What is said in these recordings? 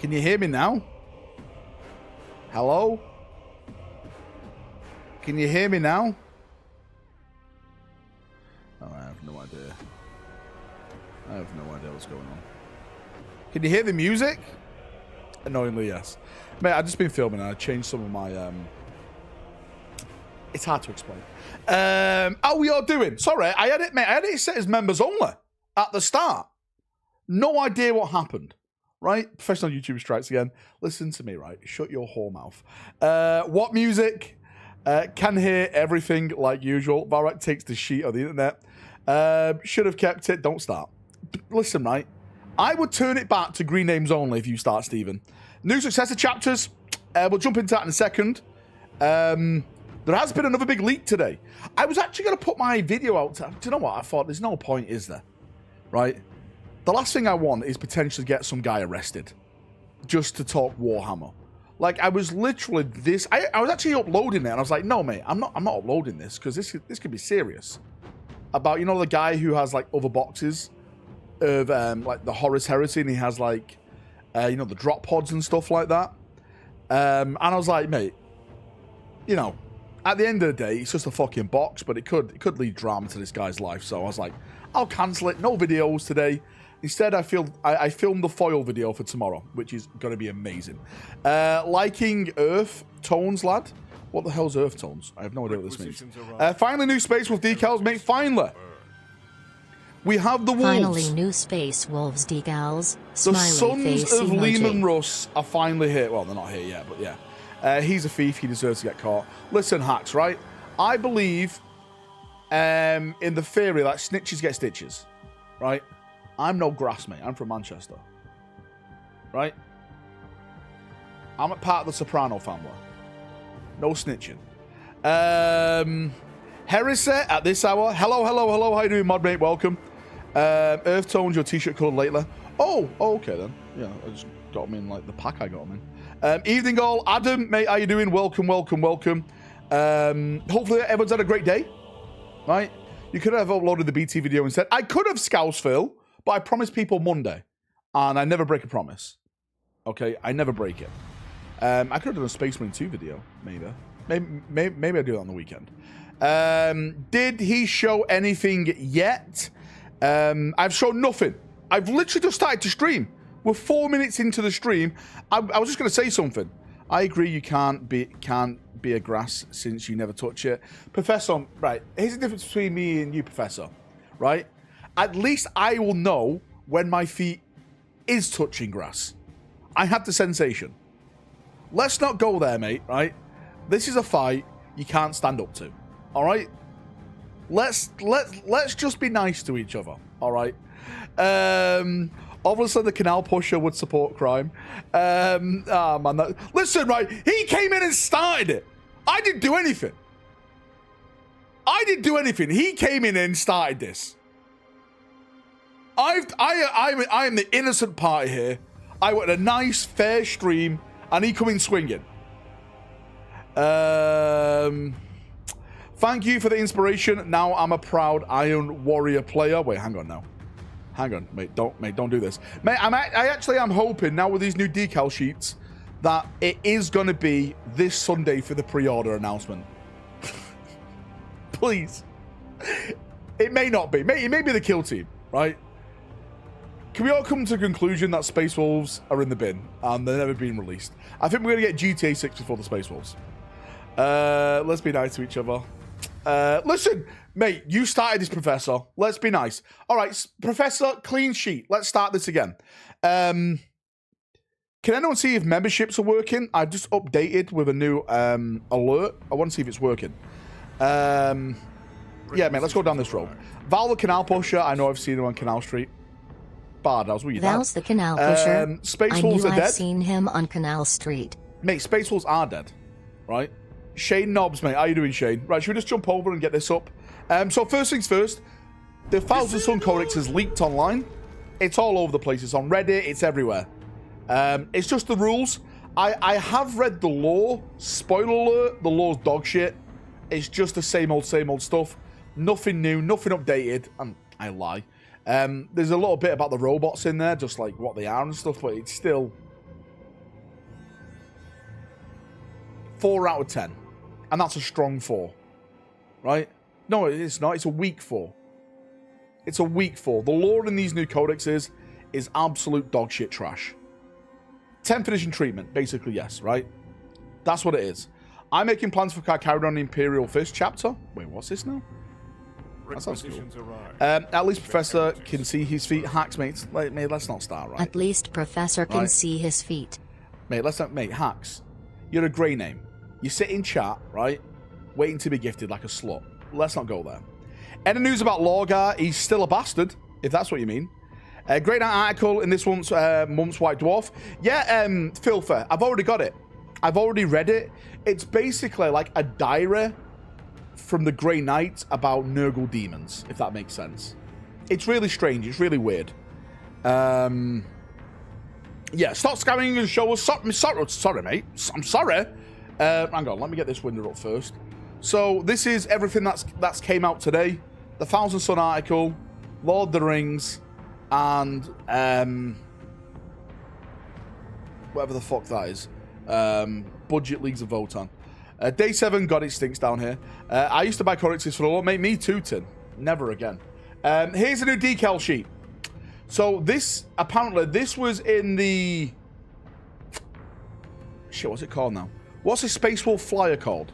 Can you hear me now? Hello? Can you hear me now? Oh, I have no idea. I have no idea what's going on. Can you hear the music? Annoyingly, yes. Mate, I've just been filming and I changed some of my... It's hard to explain. How we all doing? Sorry, I had it set as members only at the start. No idea what happened. Right? Professional YouTuber strikes again. Listen to me, right? Shut your whore mouth. What music? Can hear everything like usual. Valrak takes the sheet of the internet. Should have kept it. Don't start. Listen, right? I would turn it back to green names only if you start, Stephen. New successor chapters. We'll jump into that in a second. There has been another big leak today. I was actually going to put my video out. Do you know what? I thought there's no point, is there? Right? The last thing I want is potentially get some guy arrested just to talk Warhammer. Like, I was literally this... I was actually uploading it, and I was like, no, mate, I'm not uploading this, because this could be serious. About, you know, the guy who has, like, other boxes of, like, the Horus Heresy, and he has, like, you know, the drop pods and stuff like that. And I was like, mate, you know, at the end of the day, it's just a fucking box, but it could lead drama to this guy's life. So I was like, I'll cancel it. No videos today. Instead, I filmed the foil video for tomorrow, which is going to be amazing. Liking Earth Tones, lad. What the hell's Earth Tones? I have no idea what this means. Finally, new Space Wolf decals, mate. Finally. We have the wolves. Finally, new Space Wolves decals. The sons of Lehman Russ are finally here. Well, they're not here yet, but yeah. He's a thief. He deserves to get caught. Listen, hacks, right? I believe in the theory that snitches get stitches, right? I'm no grass, mate. I'm from Manchester. Right? I'm a part of the Soprano family. No snitching. Heresy at this hour. Hello, hello, hello. How you doing, mod mate? Welcome. Earth Tones, your t-shirt colored lately. Oh, okay then. Yeah, I just got them in like the pack I got them in. Evening all. Adam, mate, how you doing? Welcome, welcome, welcome. Hopefully everyone's had a great day. Right? You could have uploaded the BT video instead. I could have Scouse Phil. But I promised people Monday, and I never break a promise. Okay, I never break it. I could have done a Space Marine 2 video, maybe. Maybe I'll do that on the weekend. Did he show anything yet? I've shown nothing. I've literally just started to stream. We're 4 minutes into the stream. I was just going to say something. I agree you can't be a grass since you never touch it. Professor, right, here's the difference between me and you, Professor, right? At least I will know when my feet is touching grass. I have the sensation. Let's not go there, mate, right? This is a fight you can't stand up to. All right? Let's just be nice to each other. All right? Obviously the canal pusher would support crime. Oh man, listen, right? He came in and started it. I didn't do anything. He came in and started this. I am the innocent party here. I want a nice, fair stream, and he come in swinging. Thank you for the inspiration. Now I'm a proud Iron Warrior player. Wait, hang on now. Hang on, mate. Don't do this, mate. I actually am hoping now with these new decal sheets that it is going to be this Sunday for the pre-order announcement. Please. It may not be. It may be the kill team, right? Can we all come to the conclusion that Space Wolves are in the bin and they're never being released? I think we're going to get GTA 6 before the Space Wolves. Let's be nice to each other. Listen, mate, you started this, Professor. Let's be nice. All right, Professor, clean sheet. Let's start this again. Can anyone see if memberships are working? I just updated with a new alert. I want to see if it's working. Yeah, mate, let's go down this road. Val the Canal Pusher. I know I've seen him on Canal Street. Bard, that was what you Val's the Canal Pusher. Space Wolves are dead. I've seen him on Canal Street. Mate, Space Wolves are dead. Right? Shane Nobbs, mate. How you doing, Shane? Right, should we just jump over and get this up? So first things first, the Thousand Sun Codex has leaked online. It's all over the place. It's on Reddit. It's everywhere. It's just the rules. I have read the lore. Spoiler alert, the lore's dog shit. It's just the same old stuff. Nothing new, nothing updated. And I lie. There's a little bit about the robots in there, just like what they are and stuff, but it's still 4 out of 10. And that's a strong 4. Right? No, it's not. It's a weak 4. It's a weak 4. The lore in these new codexes is absolute dog shit trash. 10th edition treatment, basically, yes, right? That's what it is. I'm making plans for carrying on the Imperial Fist chapter. Wait, what's this now? That sounds cool. At least Professor can see his feet. Hacks, mate. Mate, let's not start, right? At least Professor can see his feet. Mate, let's not... Mate, Hacks. You're a grey name. You sit in chat, right? Waiting to be gifted like a slut. Let's not go there. Any news about Lorgar? He's still a bastard, if that's what you mean. Great article in this month's White Dwarf. Yeah, Filther. I've already got it. I've already read it. It's basically like a diary from the Grey Knight about Nurgle demons, if that makes sense. It's really strange. It's really weird. Yeah, stop scamming and show us. Sorry, mate. I'm sorry. Hang on. Let me get this window up first. So this is everything that's came out today. The Thousand Sun article, Lord of the Rings, and whatever the fuck that is. Budget Leagues of Votan. Day 7, God, it stinks down here. I used to buy codexes for a lot. Mate, me too, Tin. Never again. Here's a new decal sheet. So this, apparently, this was in the... Shit, what's it called now? What's a Space Wolf flyer called?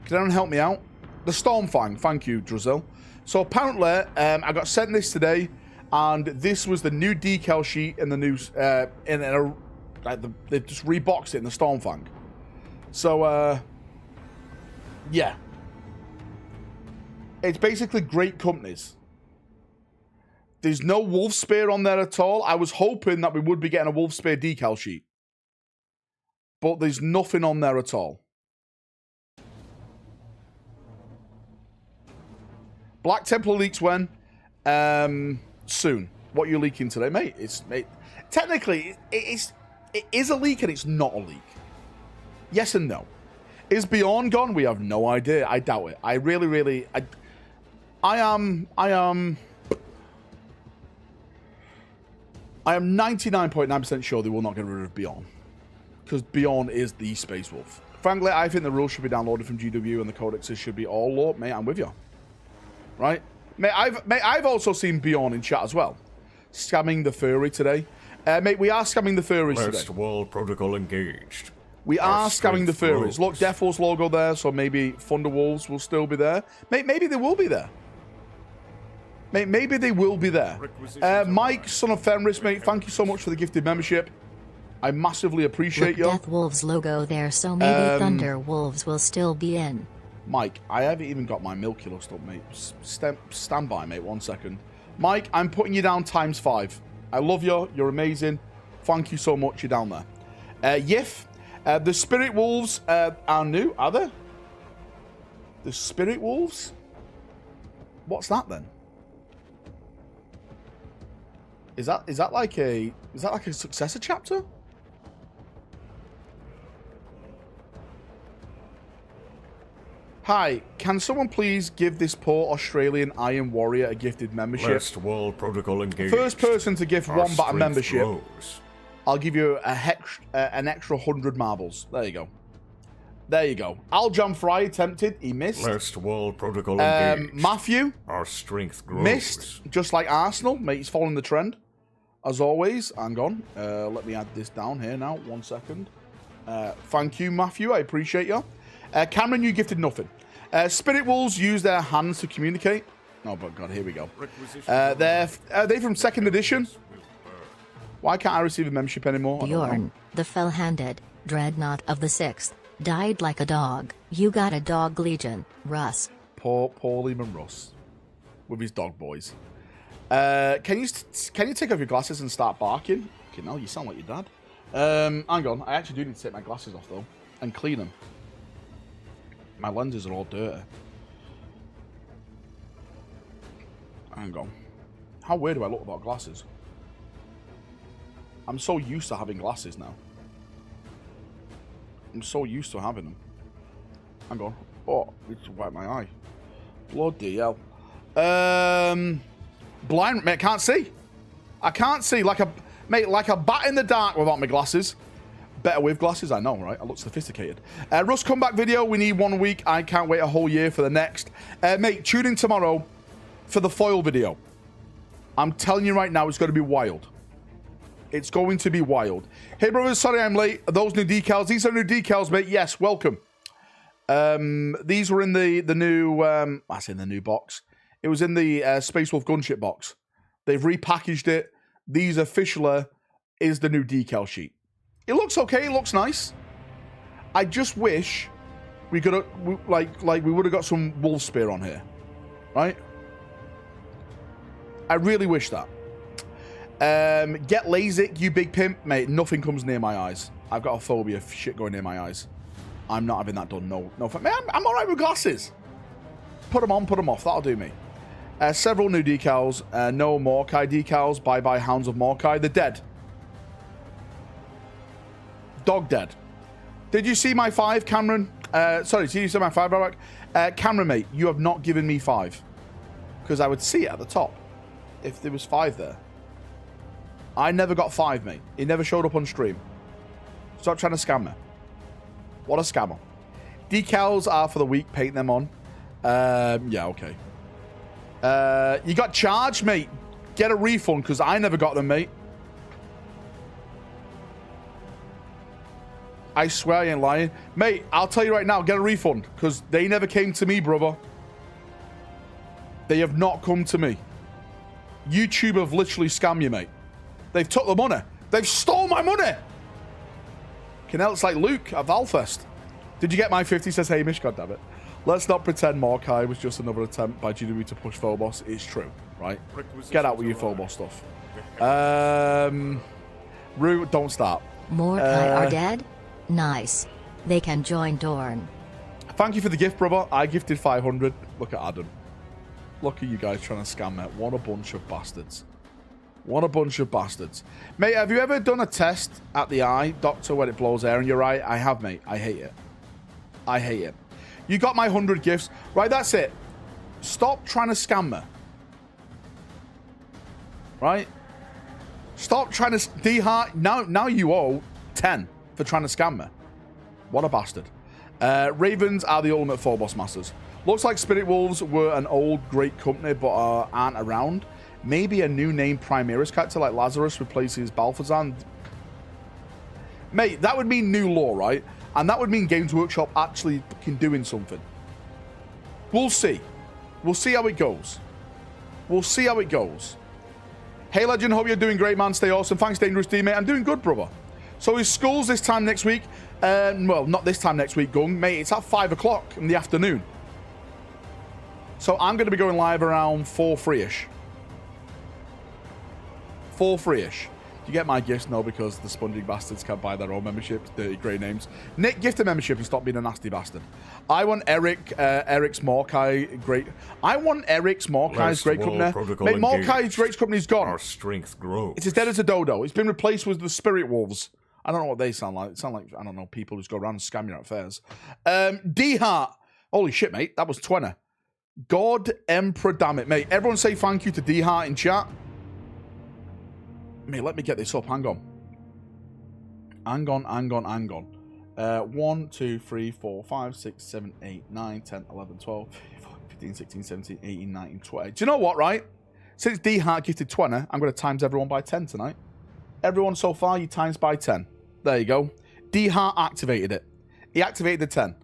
Can anyone help me out? The Stormfang. Thank you, Drizzle. So apparently, I got sent this today, and this was the new decal sheet in the news. They just reboxed it in the Stormfang. So, yeah. It's basically great companies. There's no Wolf Spear on there at all. I was hoping that we would be getting a Wolf Spear decal sheet. But there's nothing on there at all. Black Templar leaks when? Soon. What are you leaking today, mate? Technically, it is a leak and it's not a leak. Yes and no. Is Bjorn gone? We have no idea. I doubt it. I really, I am 99.9% sure they will not get rid of Bjorn. Because Bjorn is the Space Wolf. Frankly, I think the rules should be downloaded from GW and the codexes should be all lore. Mate, I'm with you. Right? Mate, I've also seen Bjorn in chat as well. Scamming the furry today. Mate, we are scamming the furries today. First world protocol engaged. We are scamming the furries. Look, Defil's logo there, so maybe Thunderwolves will still be there. Mate, maybe they will be there. Mate, maybe they will be there. Mike, son of Fenris, mate, thank you so much for the gifted membership. I massively appreciate you. Death Wolves logo there, so maybe Thunder Wolves will still be in. Mike, I haven't even got my Milky Lust up, mate. Stand by, mate, 1 second. Mike, I'm putting you down ×5. I love you. You're amazing. Thank you so much. You're down there. Yif, the Spirit Wolves are new, are they? The Spirit Wolves? What's that then? Is that like a successor chapter? Hi, can someone please give this poor Australian Iron Warrior a gifted membership? First world protocol engaged. First person to gift Wombat a membership, I'll give you an extra 100 marbles. There you go. There you go. Aljam Fry attempted. He missed. First world protocol engaged. Matthew. Our strength grows. Missed. Just like Arsenal. Mate, he's following the trend. As always. Hang on. Let me add this down here now. 1 second. Thank you, Matthew. I appreciate you. Cameron, you gifted nothing. Spirit Wolves use their hands to communicate. Oh, but God, here we go. Are they from 2nd edition? Why can't I receive a membership anymore? Bjorn, the fell-handed dreadnought of the 6th, died like a dog. You got a dog legion, Russ. Poor Lehman Russ. With his dog boys. Can you take off your glasses and start barking? Okay, no, you sound like your dad. Hang on. I actually do need to take my glasses off, though. And clean them. My lenses are all dirty. Hang on. How weird do I look without glasses? I'm so used to having glasses now. I'm so used to having them. Hang on. Oh, I need to wipe my eye. Bloody hell. Blind, mate, I can't see. I can't see like a bat in the dark without my glasses. Better with glasses, I know, right? I look sophisticated. Russ comeback video. We need 1 week. I can't wait a whole year for the next. Mate, tune in tomorrow for the foil video. I'm telling you right now, it's going to be wild. It's going to be wild. Hey, brothers, sorry I'm late. Are those new decals? These are new decals, mate. Yes, welcome. These were in the new, I say in the new box. It was in the Space Wolf gunship box. They've repackaged it. These officially is the new decal sheet. It looks okay. It looks nice. I just wish we could have, we would have got some wolf spear on here, right? I really wish that. Get LASIK, you big pimp, mate. Nothing comes near my eyes. I've got a phobia of shit going near my eyes. I'm not having that done. No, man, I'm all right with glasses. Put them on, put them off. That'll do me. Several new decals. No Morkai decals. Bye-bye, Hounds of Morkai. They're dead. Dog dead. Did you see my 5, Cameron? Sorry, did you see my 5, Valrak? Cameron, mate, you have not given me 5. Because I would see it at the top if there was 5 there. I never got 5, mate. It never showed up on stream. Stop trying to scam me. What a scammer. Decals are for the week. Paint them on. Yeah, okay. You got charged, mate. Get a refund, because I never got them, mate. I swear I ain't lying. Mate, I'll tell you right now, get a refund, because they never came to me, brother. They have not come to me. YouTube have literally scammed you, mate. They've took the money. They've stole my money. Canel, it's like Luke at Valfest. Did you get my 50? Says Hamish. God damn it. Let's not pretend Morkai was just another attempt by GW to push Phobos. It's true, right? Get out with your Phobos stuff. Rue, don't start. Morkai are dead? Nice. They can join Dorn. Thank you for the gift, brother. I gifted 500. Look at Adam. Look at you guys trying to scam me. What a bunch of bastards. What a bunch of bastards. Mate, have you ever done a test at the eye, doctor, when it blows air in your eye? I have, mate. I hate it. I hate it. You got my 100 gifts. Right, that's it. Stop trying to scam me. Right? Stop trying to... D-Heart, now you owe 10 for trying to scam me. What a bastard. Ravens are the ultimate Phobos masters. Looks like Spirit Wolves were an old great company but aren't around. Maybe a new name Primaris character like Lazarus replaces Balthazar. Mate, that would mean new lore, right? And that would mean Games Workshop actually fucking doing something. We'll see. We'll see how it goes. We'll see how it goes. Hey, Legend, hope you're doing great, man. Stay awesome. Thanks, Dangerous D, mate. I'm doing good, brother. So is schools this time next week? Well, not this time next week, Gung. Mate, it's at 5 o'clock in the afternoon. So I'm going to be going live around 4-3-ish. 4-3-ish. Do you get my gifts? No, because the sponging bastards can't buy their own memberships. Dirty grey names. Nick, gift a membership and stop being a nasty bastard. I want Eric's Morkai great. I want Eric's Morkai's great company. Mate, Morkai's great company's gone. Our strength grows. It's as dead as a dodo. It's been replaced with the Spirit Wolves. I don't know what they sound like. It sound like, I don't know, people who just go around and scam you at fairs. D-Heart. Holy shit, mate. That was 20. God Emperor, damn it, mate. Everyone say thank you to D-Heart in chat. Mate, let me get this up. Hang on. Hang on. 1, 2, 3, 4, 5, 6, 7, 8, 9, 10, 11, 12, 15, 16, 17, 18, 19, 20. Do you know what, right? Since D-Heart gifted 20, I'm going to times everyone by 10 tonight. Everyone so far, you times by 10. There you go. D-Heart activated it. He activated the 10.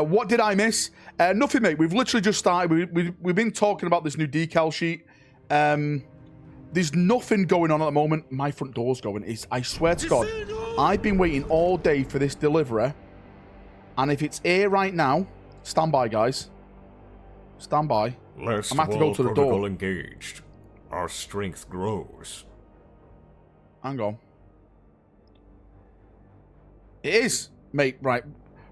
What did I miss? Nothing, mate. We've literally just started. We've been talking about this new decal sheet. There's nothing going on at the moment. My front door's going. I swear to God, I've been waiting all day for this delivery. And if it's here right now, stand by, guys. Stand by. I'm going to have to go to the door. Engaged. Our strength grows. Hang on. It is, mate. Right.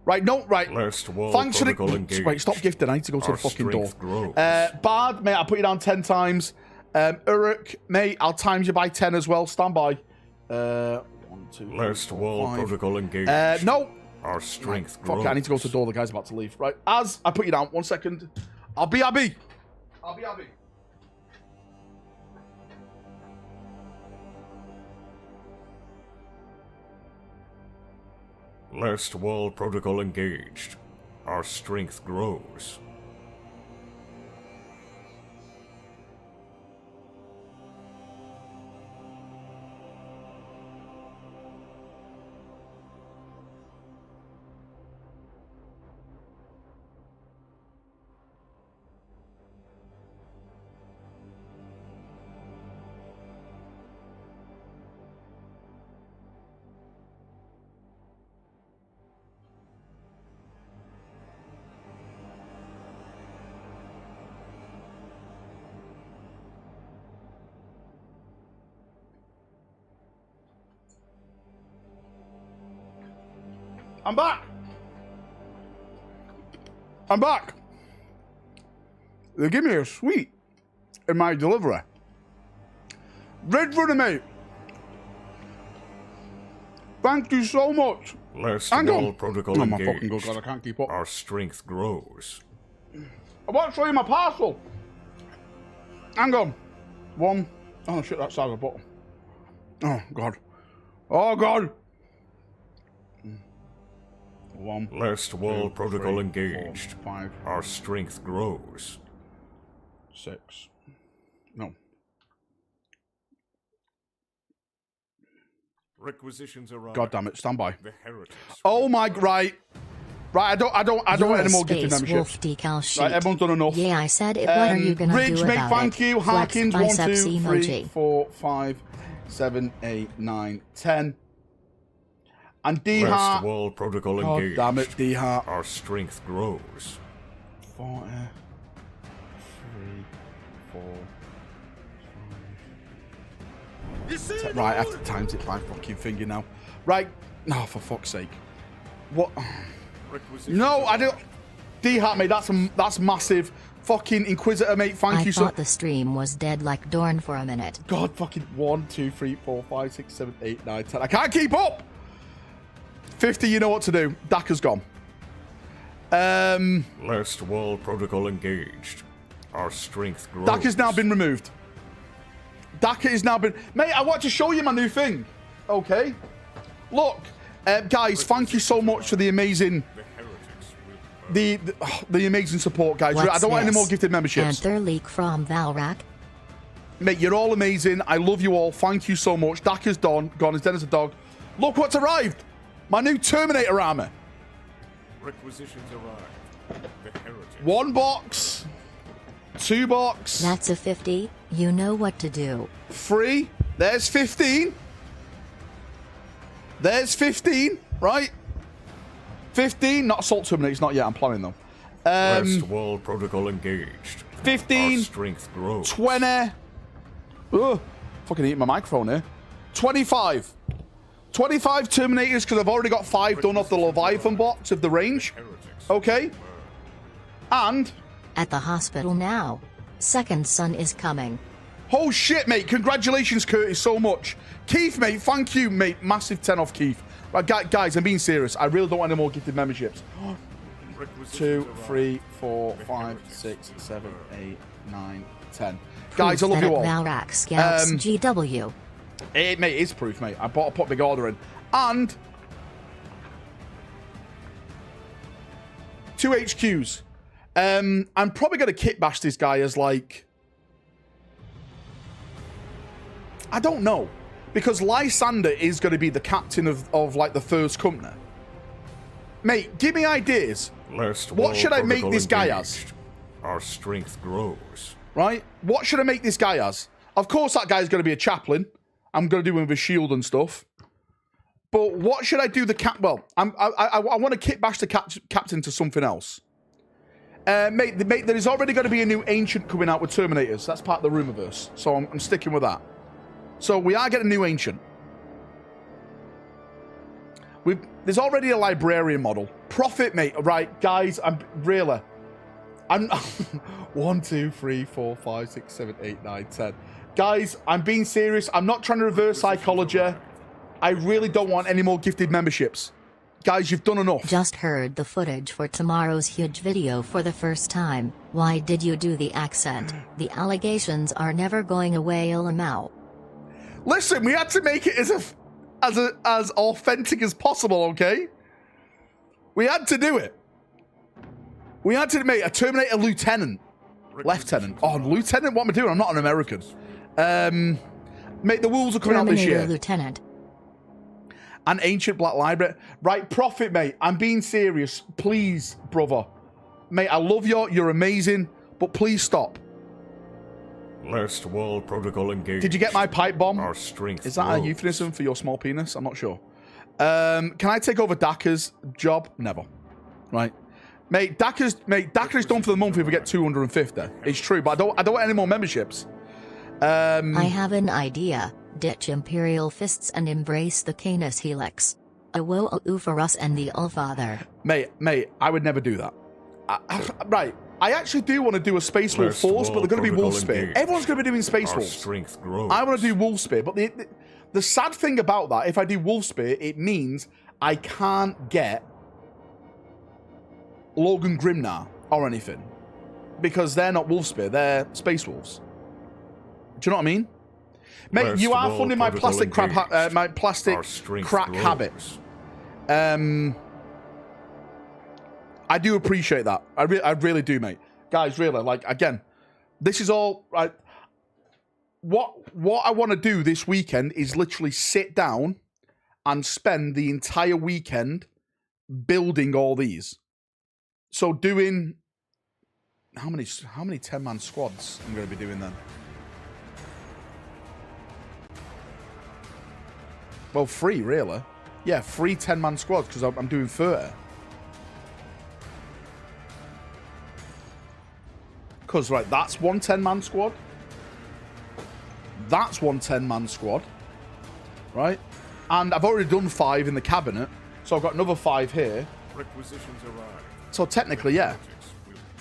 Right, no, right. Thanks for the... Wait, stop gifting. I need to go to the fucking door. Bard, mate, I put you down 10 times. Uruk, mate, I'll times you by 10 as well. Stand by. 1, 2, 3, Last wall 5. protocol engaged. No. Our strength Fuck grows. it, I need to go to the door. The guy's about to leave. Right, as I put you down. 1 second. I'll be Abby. Last wall protocol engaged. Our strength grows. I'm back. I'm back. They give me a sweet in my delivery. Red Runner, mate. Thank you so much. Last Hang wall on. protocol Oh my engaged. fucking god, I can't keep up. Our strength grows. I want to show you my parcel. Hang on. One. Oh shit, that's out of the bottom. Oh god. Oh god. One. Last wall two, protocol three, engaged. 4, 5, Our strength grows. 6. No. Requisitions arrive. God damn it, stand by. The heretics. Oh my, right. Right, I don't You're want a any more gifted Space memberships. Wolf decal sheet. Right, everyone's done enough. Yeah, I said it. What are you gonna Ridge, do mate, about thank it? you. Flex Harkins, 1, biceps 2, 3, emoji. 4, 5, 7, 8, 9, 10. And Last D-Heart. wall protocol God engaged. damn it, D-Heart. Our strength grows. 40, 3, 4, 5. Right, I have to times it by fucking finger now. Right. No, for fuck's sake. What? Requisitions No, I arrive. don't. D-Heart, mate, that's massive. Fucking Inquisitor, mate, thank I you so thought the stream was dead like Dorn for a minute. God, fucking 1, 2, 3, 4, 5, 6, 7, 8, 9, 10. I can't keep up. 50, you know what to do. Daka's gone. Last wall protocol engaged. Our strength grows. Daka's now been removed. Daka is now been... Mate, I want to show you my new thing. Okay. Look. Guys, thank you so much for the amazing... The heretics will The amazing support, guys. I What's don't want any this? more gifted memberships. Panther leak from Valrak. Mate, you're all amazing. I love you all. Thank you so much. Daka's gone as dead as a dog. Look what's arrived. My new Terminator armor. Requisitions arrive. The heretics. 1 box. 2 box. That's a 50. You know what to do. 3. There's 15. There's 15. Right? 15. Not Assault Terminators. Not yet. I'm planning them. Last wall protocol engaged. 15. Our strength grows. 20. Ugh. Fucking eating my microphone here. 25. 25 Terminators because I've already got 5 done off the Leviathan box of the range. Heretics. Okay. And... At the hospital now. Second son is coming. Oh shit, mate. Congratulations, Curtis, so much. Keith, mate, thank you, mate. Massive 10 off Keith. Right, guys, I'm being serious. I really don't want any more gifted memberships. 2, 3, 4, 5, 6, 7, 8, 9, 10. Guys, I love Proof you that all. Valrak scouts GW. Mate, it is proof, mate. I put a big order in. And 2 HQs. I'm probably going to kit bash this guy as like... I don't know. Because Lysander is going to be the captain of like the first company. Mate, give me ideas. Last What wall should I make protocol this guy as? engaged. Our strength grows. Right? What should I make this guy as? Of course that guy's going to be a chaplain. I'm going to do him with a shield and stuff. But what should I do the cap... Well, I want to kit bash the captain to something else. Mate, there is already going to be a new Ancient coming out with Terminators. That's part of the Rumorverse. So I'm sticking with that. So we are getting a new Ancient. There's already a Librarian model. Prophet, mate. Right, guys, I'm 1, 2, 3, 4, 5, 6, 7, 8, 9, 10. Guys, I'm being serious. I'm not trying to reverse psychology. I really don't want any more gifted memberships. Guys, you've done enough. Just heard the footage for tomorrow's huge video for the first time. Why did you do the accent? The allegations are never going away, Lamau. Listen, we had to make it as authentic as possible, okay? We had to do it. We had to make a Terminator Lieutenant. Lieutenant. Oh, Lieutenant? What am I doing? I'm not an American. Mate, the wolves are coming out this Terminator year. Lieutenant. An Ancient Black Library. Right, Prophet, mate. I'm being serious. Please, brother. Mate, I love you. You're amazing. But please stop. Last wall protocol engaged. Did you get my pipe bomb? Our strength Is that grows. a euphemism for your small penis? I'm not sure. Can I take over Daka's job? Never. Right. Mate, Daka is done for the month if we get 250. It's true, but I don't want any more memberships. I have an idea. Ditch Imperial Fists and embrace the Canis Helix. A woe for us and the Allfather. Mate, I would never do that. Right. I actually do want to do a Space Wolf Force, but they're going to be Wolf Spear. Everyone's going to be doing Space Our Wolves. strength grows. I want to do Wolf Spear, but the sad thing about that, if I do Wolf Spear, it means I can't get Logan Grimnar or anything. Because they're not Wolf Spear, they're Space Wolves. Do you know what I mean? Mate, Last you are wall funding my protocol plastic crap, engaged. my plastic Our strength crack grows. habit. I do appreciate that. I really do, mate. Guys, really, like, again, this is all right. What I want to do this weekend is literally sit down and spend the entire weekend building all these. So doing how many 10-man squads I'm going to be doing then? Well, 3 really. Yeah, 3 10-man squads because I'm doing 30. Because, right, that's one 10-man squad. That's one 10-man squad. Right? And I've already done 5 in the cabinet. So I've got another 5 here. Requisitions arrived. So technically, yeah.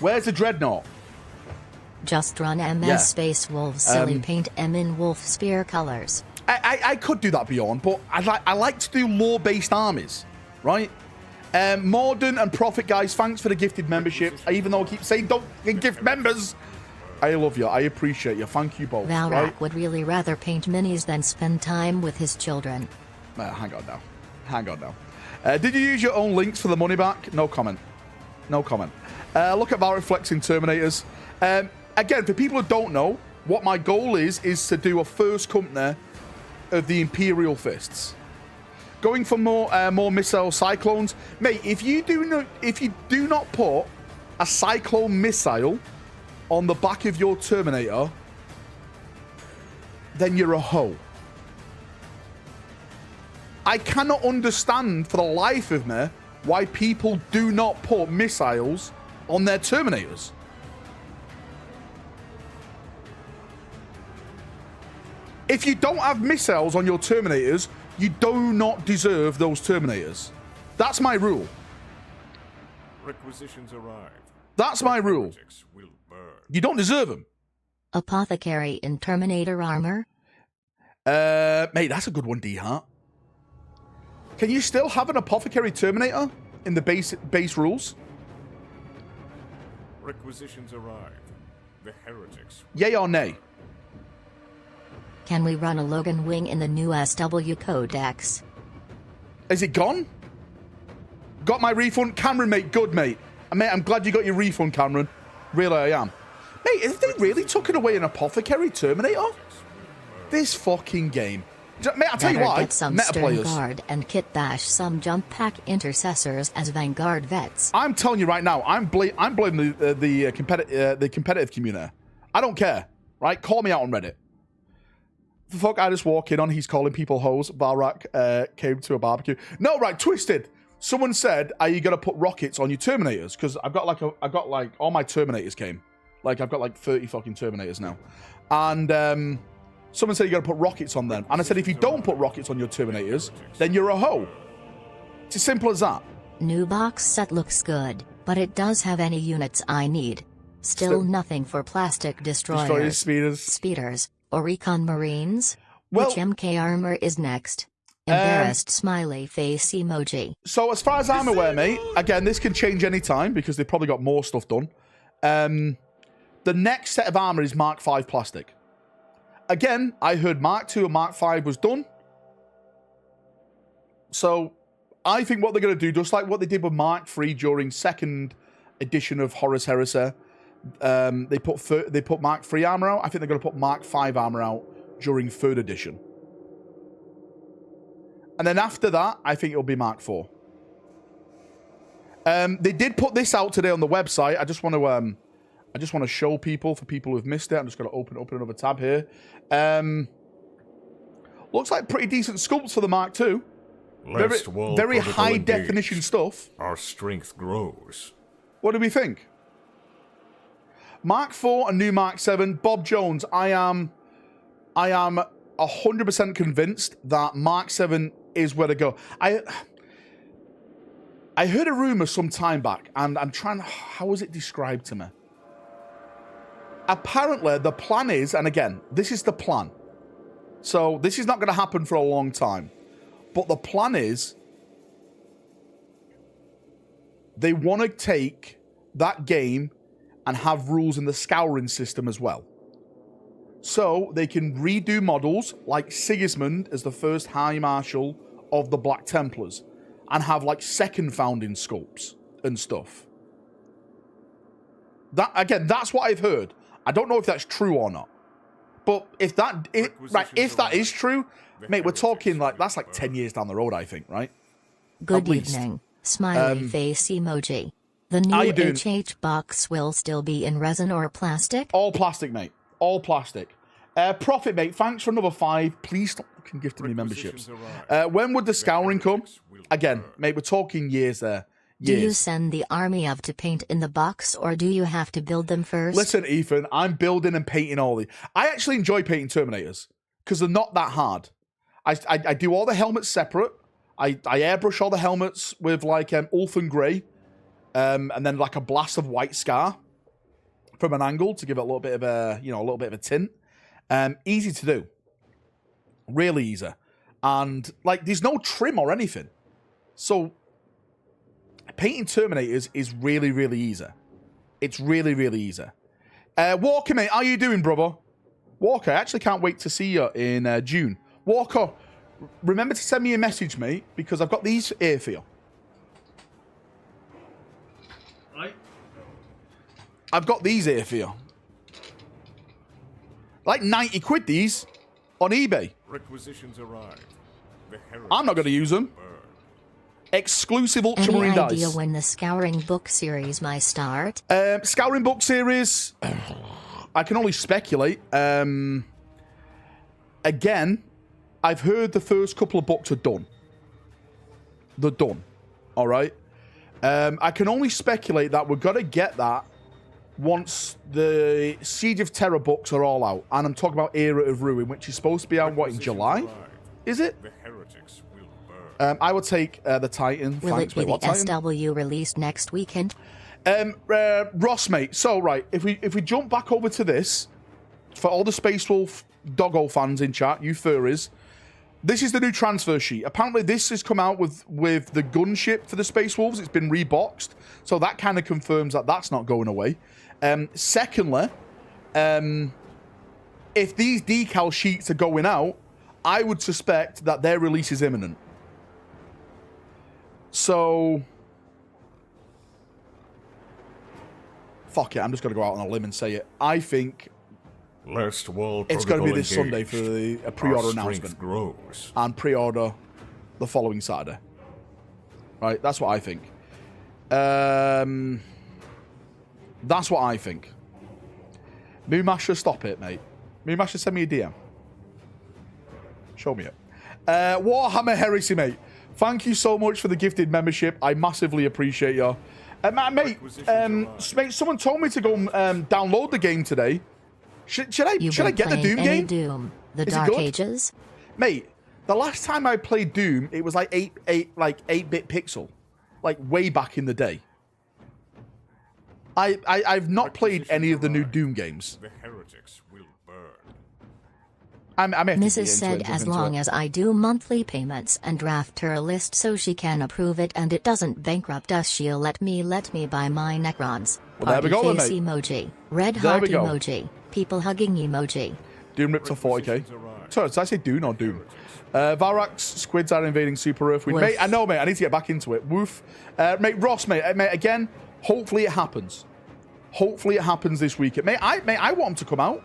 Where's the Dreadnought? Just run MS Yeah. Space Wolves silly paint M in Wolf Spear colors. I could do that, Bjorn, but I like to do lore-based armies, right? Morden and Prophet, guys, thanks for the gifted membership. Even though I keep saying don't gift members, I love you. I appreciate you. Thank you both. Valrak Right? would really rather paint minis than spend time with his children. Hang on now. Hang on now. Did you use your own links for the money back? No comment. No comment. Look at Valrak flexing Terminators. Again, for people who don't know, what my goal is to do a first company of the Imperial Fists. Going for more missile cyclones, mate. If you do not put a cyclone missile on the back of your Terminator, then you're a hoe. I cannot understand for the life of me why people do not put missiles on their Terminators. If you don't have missiles on your Terminators, you do not deserve those Terminators. That's my rule. Requisitions arrived. That's my rule. Heretics will burn. You don't deserve them. Apothecary in Terminator armor? Mate, that's a good one, D-Hart. Can you still have an Apothecary Terminator in the base rules? Requisitions arrived. The heretics. Yay or nay? Can we run a Logan Wing in the new SW Codex? Is it gone? Got my refund? Cameron, mate, good, mate. Mate, I'm glad you got your refund, Cameron. Really, I am. Mate, have they really taken away an Apothecary Terminator? This fucking game. Mate, I'll tell you Better why. get some Meta Stern players. Guard and kit bash some jump pack intercessors as Vanguard vets. I'm telling you right now, I'm blaming the competitive community. I don't care, right? Call me out on Reddit. The fuck I just walk in on, he's calling people hoes. Valrak came to a barbecue. No, right, twisted. Someone said, "Are you gonna put rockets on your Terminators?" Because I've got like all my Terminators came. Like I've got like 30 fucking Terminators now, and someone said you got to put rockets on them. And I said, if you don't put rockets on your Terminators, then you're a hoe. It's as simple as that. New box set looks good, but it does have any units I need. Still nothing for plastic destroyers, speeders, or recon marines. Well, Which MK armor is next? Embarrassed smiley face emoji. So as far as I'm aware, mate, again, this can change any time because they've probably got more stuff done. The next set of armor is Mark V plastic. Again, I heard Mark II and Mark V was done. So I think what they're going to do, just like what they did with Mark III during second edition of Horus Heresy, they put Mark III armor out. I think they're going to put Mark V armor out during third edition. And then after that, I think it'll be Mark IV. They did put this out today on the website. I just want to show people, for people who've missed it. I'm just going to open another tab here. Looks like pretty decent sculpts for the Mark II. Very high definition stuff. Our strength grows. What do we think? Mark IV and new Mark VII. Bob Jones, I am 100% convinced that Mark VII is where to go. I heard a rumor some time back, and I'm trying. How was it described to me? Apparently, the plan is, and again, this is the plan. So this is not going to happen for a long time. But the plan is they want to take that game and have rules in the scouring system as well. So they can redo models like Sigismund as the first High Marshal of the Black Templars and have like second founding sculpts and stuff. That, again, that's what I've heard. I don't know if that's true or not. But if that is true, mate, we're talking like that's like 10 years down the road, I think, right? Good evening. Smiley face emoji. The new HH box will still be in resin or plastic? All plastic, mate. All plastic. Profit, mate. Thanks for another 5. Please stop fucking gifting me memberships. When would the scouring come? Again, mate, we're talking years there. Do you send the army of to paint in the box, or do you have to build them first? Listen, Ethan, I'm building and painting all the... I actually enjoy painting Terminators, because they're not that hard. I do all the helmets separate. I airbrush all the helmets with, like, Ulthan Grey, and then, like, a blast of white scar from an angle to give it a little bit of a tint. Easy to do. Really easy. And, like, there's no trim or anything. So... painting Terminators is really, really easy. It's really, really easy. Walker, mate, how you doing, brother? Walker, I actually can't wait to see you in June. Walker, remember to send me a message, mate, because I've got these here for you. Right? I've got these here for you. Like 90 quid, these, on eBay. Requisitions arrived. I'm not going to use them. Exclusive ultramarine dice. Any idea when the Scouring book series might start? Scouring book series, I can only speculate. Again, I've heard the first couple of books are done. They're done. All right. I can only speculate that we're going to get that once the Siege of Terror books are all out. And I'm talking about Era of Ruin, which is supposed to be out, what, in July? Is it? I would take the Titan. Will it be the SW released next weekend? Ross, mate. So, right, if we jump back over to this, for all the Space Wolf Doggo fans in chat, you furries, this is the new transfer sheet. Apparently, this has come out with the gunship for the Space Wolves. It's been reboxed, so that kind of confirms that that's not going away. Secondly, if these decal sheets are going out, I would suspect that their release is imminent. So, fuck it, I'm just going to go out on a limb and say it. I think it's going to be this Sunday for the pre-order announcement. Grows. And pre-order the following Saturday. Right, that's what I think. That's what I think. Moomasher, stop it, mate. Moomasher, send me a DM. Show me it. Warhammer Heresy, mate. Thank you so much for the gifted membership. I massively appreciate you. Mate, someone told me to go download the game today. Should I get the Doom game? Doom, the Dark Ages? Mate, the last time I played Doom, it was like 8-bit pixel. Like way back in the day. I've not played any of the new Doom games. The heretics will burn. Mrs. said as long as I do monthly payments and draft her a list so she can approve it and it doesn't bankrupt us, she'll let me buy my Necrons. Well, there we go, face emoji, red heart emoji, people hugging emoji. Doom ripped off 40k. sorry, did I say Dune or Doom? Valrak's squids are invading Super Earth. Mate, I know, mate. I need to get back into it. Woof. Mate, Ross, mate, again, hopefully it happens. Hopefully it happens this week. Mate, I want them to come out.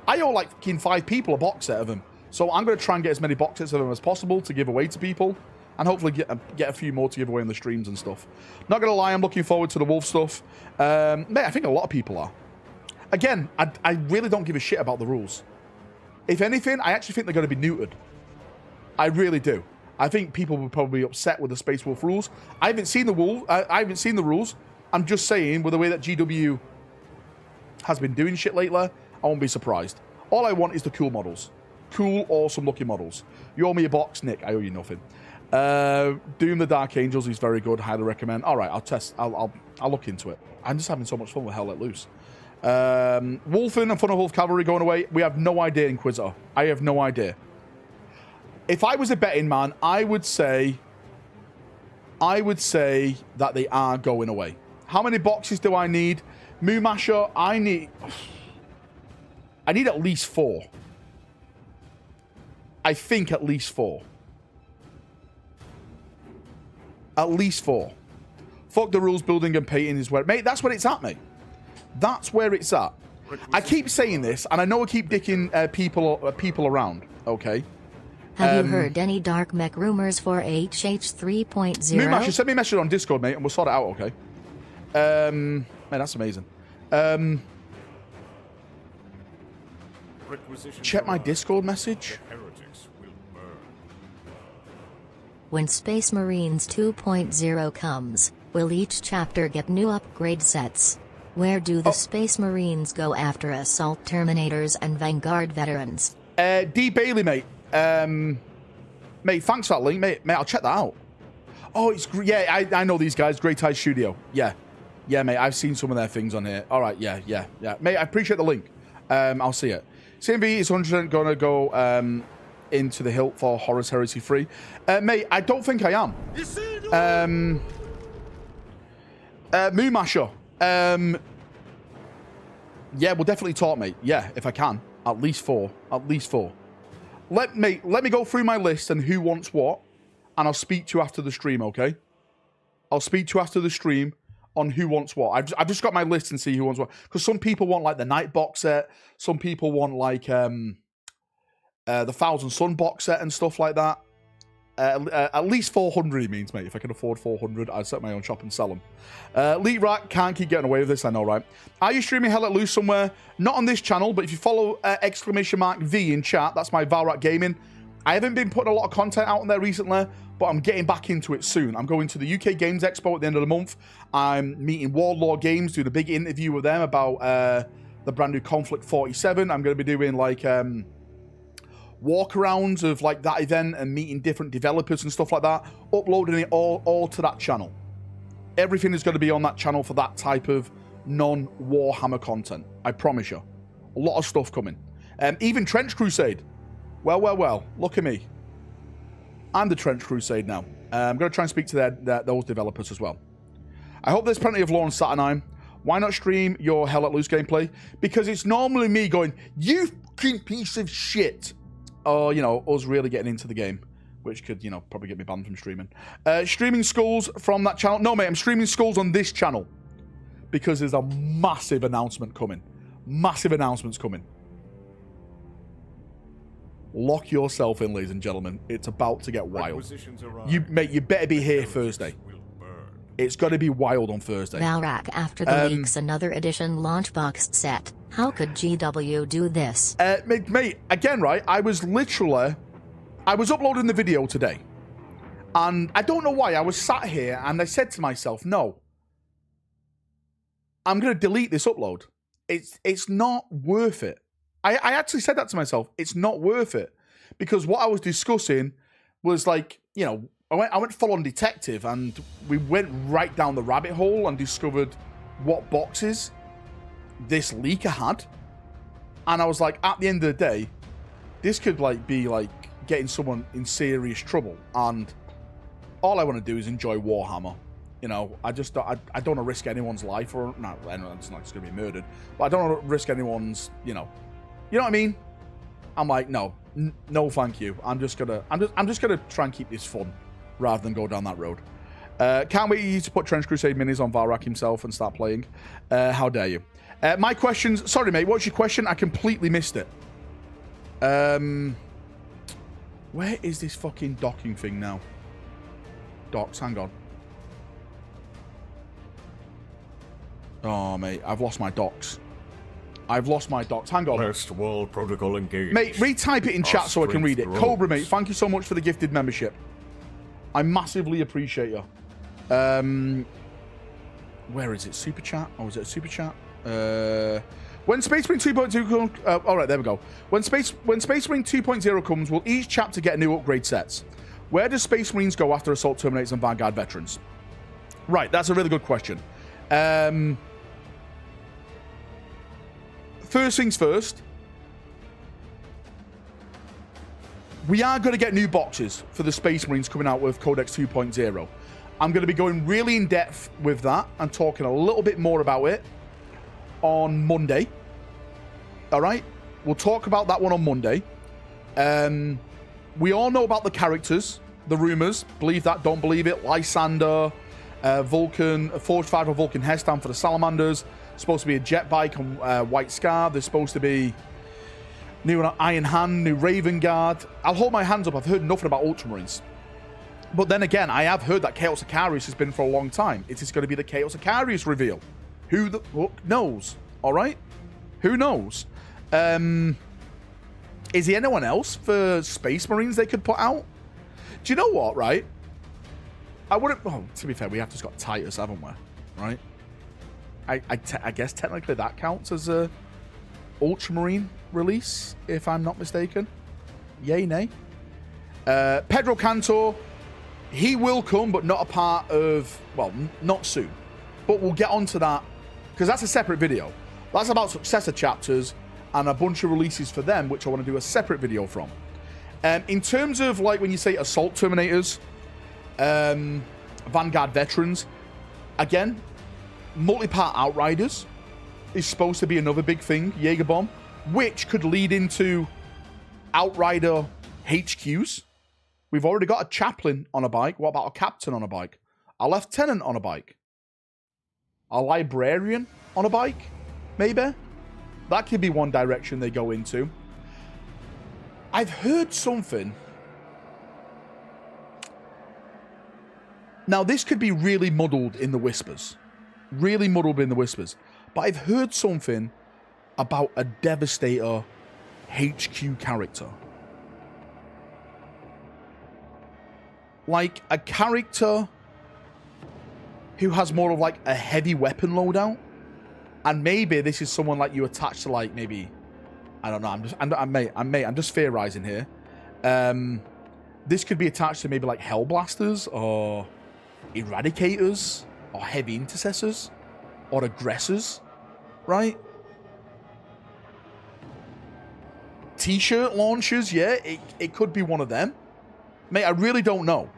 I owe like 5 people a box set of them. So I'm going to try and get as many box sets of them as possible to give away to people. And hopefully get a few more to give away in the streams and stuff. Not going to lie, I'm looking forward to the Wolf stuff. Mate, I think a lot of people are. Again, I really don't give a shit about the rules. If anything, I actually think they're going to be neutered. I really do. I think people will probably be upset with the Space Wolf rules. I haven't seen the rules. I'm just saying, with the way that GW has been doing shit lately, I won't be surprised. All I want is the cool models. Cool, awesome looking models. You owe me a box, Nick. I owe you nothing. Doom the Dark Angels is very good. Highly recommend. All right, I'll look into it. I'm just having so much fun with Hell Let Loose. Wolfen and Fun of Wolf Cavalry going away. We have no idea, Inquisitor. I have no idea. If I was a betting man, I would say that they are going away. How many boxes do I need? Moo Masher, I need at least 4. I think at least 4. At least 4. Fuck the rules, building and painting is where... Mate, that's where it's at, mate. That's where it's at. I keep saying this, and I know I keep dicking people around, okay? Have you heard any dark mech rumors for HH 3.0? Moomash, send me a message on Discord, mate, and we'll sort it out, okay? Man, that's amazing. Check my Discord message. When Space Marines 2.0 comes, will each chapter get new upgrade sets? Where do the Space Marines go after Assault Terminators and Vanguard veterans? D. Bailey, mate. Mate, thanks for that link, mate. Mate, I'll check that out. Oh, it's... Yeah, I know these guys. Great Eye Studio. Yeah. Yeah, mate, I've seen some of their things on here. All right, yeah. Mate, I appreciate the link. I'll see it. CMV is 100% going to go into the hilt for Horus Heresy 3. Mate, I don't think I am. Moo Masher. Yeah, we'll definitely talk, mate. Yeah, if I can. At least 4. At least 4. Let me go through my list and who wants what, and I'll speak to you after the stream, okay? I'll speak to you after the stream on who wants what. I've just got my list and see who wants what. Because some people want, like, the Night box set. Some people want, like, the Thousand Sun box set and stuff like that. At least 400, he means, mate. If I can afford 400, I'd set my own shop and sell them. Elite Rat can't keep getting away with this, I know, right? Are you streaming Hell Let Loose somewhere? Not on this channel, but if you follow !V in chat, that's my Valrak Gaming. I haven't been putting a lot of content out on there recently, but I'm getting back into it soon. I'm going to the UK Games Expo at the end of the month. I'm meeting Warlord Games, doing a big interview with them about the brand new Conflict 47. I'm going to be doing, like... walkarounds of like that event and meeting different developers and stuff like that, uploading it all to that channel. Everything is going to be on that channel for that type of non-Warhammer content. I promise you. A lot of stuff coming. Even Trench Crusade. Well, look at me. I'm the Trench Crusade now. I'm going to try and speak to those developers as well. I hope there's plenty of lore on Saturnine. Why not stream your Hell Let Loose gameplay? Because it's normally me going, you fucking piece of shit. Or, you know, us really getting into the game, which could, you know, probably get me banned from streaming. Streaming skulls from that channel. No, mate, I'm streaming skulls on this channel because there's a massive announcement coming. Massive announcements coming. Lock yourself in, ladies and gentlemen. It's about to get wild. Mate, you better be here Thursday. It's got to be wild on Thursday. Valrak after the leaks, another edition launch box set. How could GW do this? Mate, again, right, I was uploading the video today. And I don't know why, I was sat here and I said to myself, no. I'm going to delete this upload. It's not worth it. I actually said that to myself. It's not worth it. Because what I was discussing was like, you know, I went full on detective and we went right down the rabbit hole and discovered what boxes this leaker had. And I was like, at the end of the day, this could like be like getting someone in serious trouble. And all I want to do is enjoy Warhammer. You know, I don't want to risk anyone's life, or no, it's not going to be murdered, but I don't want to risk anyone's, you know what I mean? I'm like, no, No, thank you. I'm just gonna try and keep this fun rather than go down that road. Can't wait for you to put Trench Crusade minis on Valrak himself and start playing. How dare you? My questions. Sorry, mate. What's your question? I completely missed it. Where is this fucking docking thing now? Docks. Hang on. Oh, mate. I've lost my docks. I've lost my docks. Hang on. West Wall Protocol engaged. Mate, retype it in chat so I can read it. Grows. Cobra, mate, thank you so much for the gifted membership. I massively appreciate you. Where is it? Super chat? Or is it a super chat? When Space Marine 2.2 comes... all right, there we go. When Space Marine 2.0 comes, will each chapter get new upgrade sets? Where does Space Marines go after Assault Terminators and Vanguard Veterans? Right, that's a really good question. First things first, we are going to get new boxes for the Space Marines coming out with Codex 2.0. I'm going to be going really in depth with that and talking a little bit more about it on Monday. All right? We'll talk about that one on Monday. We all know about the characters, the rumors. Believe that, don't believe it. Lysander, Vulcan, Forge 5 of Vulcan Hestan for the Salamanders. Supposed to be a jet bike on White Scar. There's supposed to be new Iron Hand, new Raven Guard. I'll hold my hands up. I've heard nothing about Ultramarines. But then again, I have heard that Chaos Icarius has been for a long time. It is going to be the Chaos Icarius reveal. Who the fuck knows? All right? Who knows? Is there anyone else for Space Marines they could put out? Do you know what, right? I wouldn't... Oh, to be fair, we have just got Titus, haven't we? Right? I guess technically that counts as a Ultramarine release, if I'm not mistaken. Yay, nay. Pedro Cantor, he will come, but not a part of... Well, not soon. But we'll get onto that, because that's a separate video. That's about successor chapters and a bunch of releases for them, which I want to do a separate video from. In terms of, like, when you say Assault Terminators, Vanguard Veterans, again... Multi-part Outriders is supposed to be another big thing, Jaeger Bomb, which could lead into Outrider HQs. We've already got a chaplain on a bike. What about a captain on a bike? A lieutenant on a bike? A librarian on a bike? Maybe? That could be one direction they go into. I've heard something. Now, this could be really muddled in the whispers. Really muddled in the whispers. But I've heard something about a Devastator HQ character. Like a character who has more of like a heavy weapon loadout. And maybe this is someone like you attached to like maybe... I don't know. I'm just theorizing here. This could be attached to maybe like Hellblasters or Eradicators. Or heavy intercessors. Or aggressors. Right? T-shirt launchers, yeah. It could be one of them. Mate, I really don't know.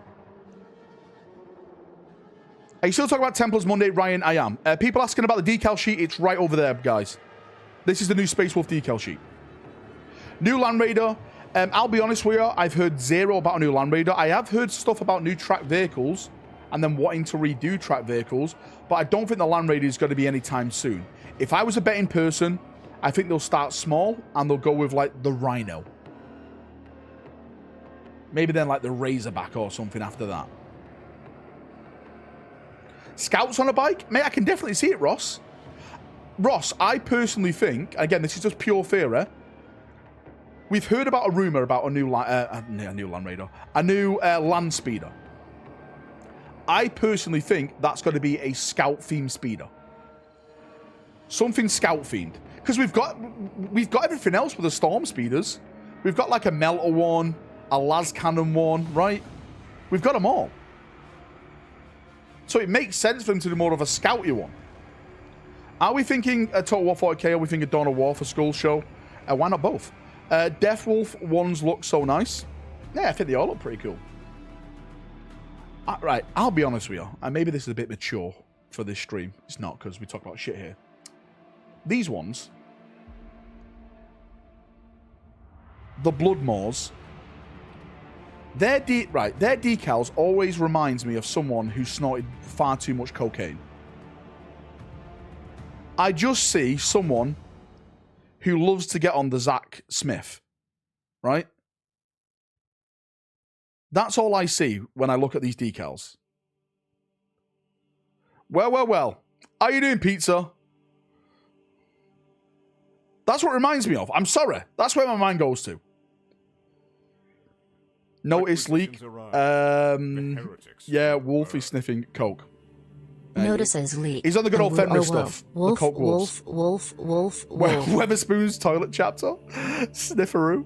Are you still talking about Templars Monday, Ryan? I am. People asking about the decal sheet. It's right over there, guys. This is the new Space Wolf decal sheet. New Land Raider. I'll be honest with you. I've heard zero about a new Land Raider. I have heard stuff about new track vehicles. And then wanting to redo track vehicles. But I don't think the Land Raider is going to be anytime soon. If I was a betting person, I think they'll start small and they'll go with like the Rhino. Maybe then like the Razorback or something after that. Scouts on a bike? Mate, I can definitely see it, Ross. Ross, I personally think, again, this is just pure theory. We've heard about a rumor about a new Land Raider. A new Land Speeder. I personally think that's going to be a scout-themed speeder. Something scout-themed. Because we've got everything else with the Storm Speeders. We've got like a Melter one, a Las Cannon one, right? We've got them all. So it makes sense for them to do more of a scouty one. Are we thinking a Total War 40k? Are we thinking Dawn of War for Skull Show? Why not both? Deathwolf ones look so nice. Yeah, I think they all look pretty cool. Right, I'll be honest with you, and maybe this is a bit mature for this stream. It's not, because we talk about shit here. These ones, the Bloodmaws, their decals always reminds me of someone who snorted far too much cocaine. I just see someone who loves to get on the Zach Smith, right? That's all I see when I look at these decals. Well. How you doing, pizza? That's what it reminds me of. I'm sorry. That's where my mind goes to. Notice leak. Yeah, Wolfie sniffing coke. Notices leak. He's on the good old Fenrir stuff. Wolf, the coke wolves. Wolf. Weatherspoon's toilet chapter. Snifferoo.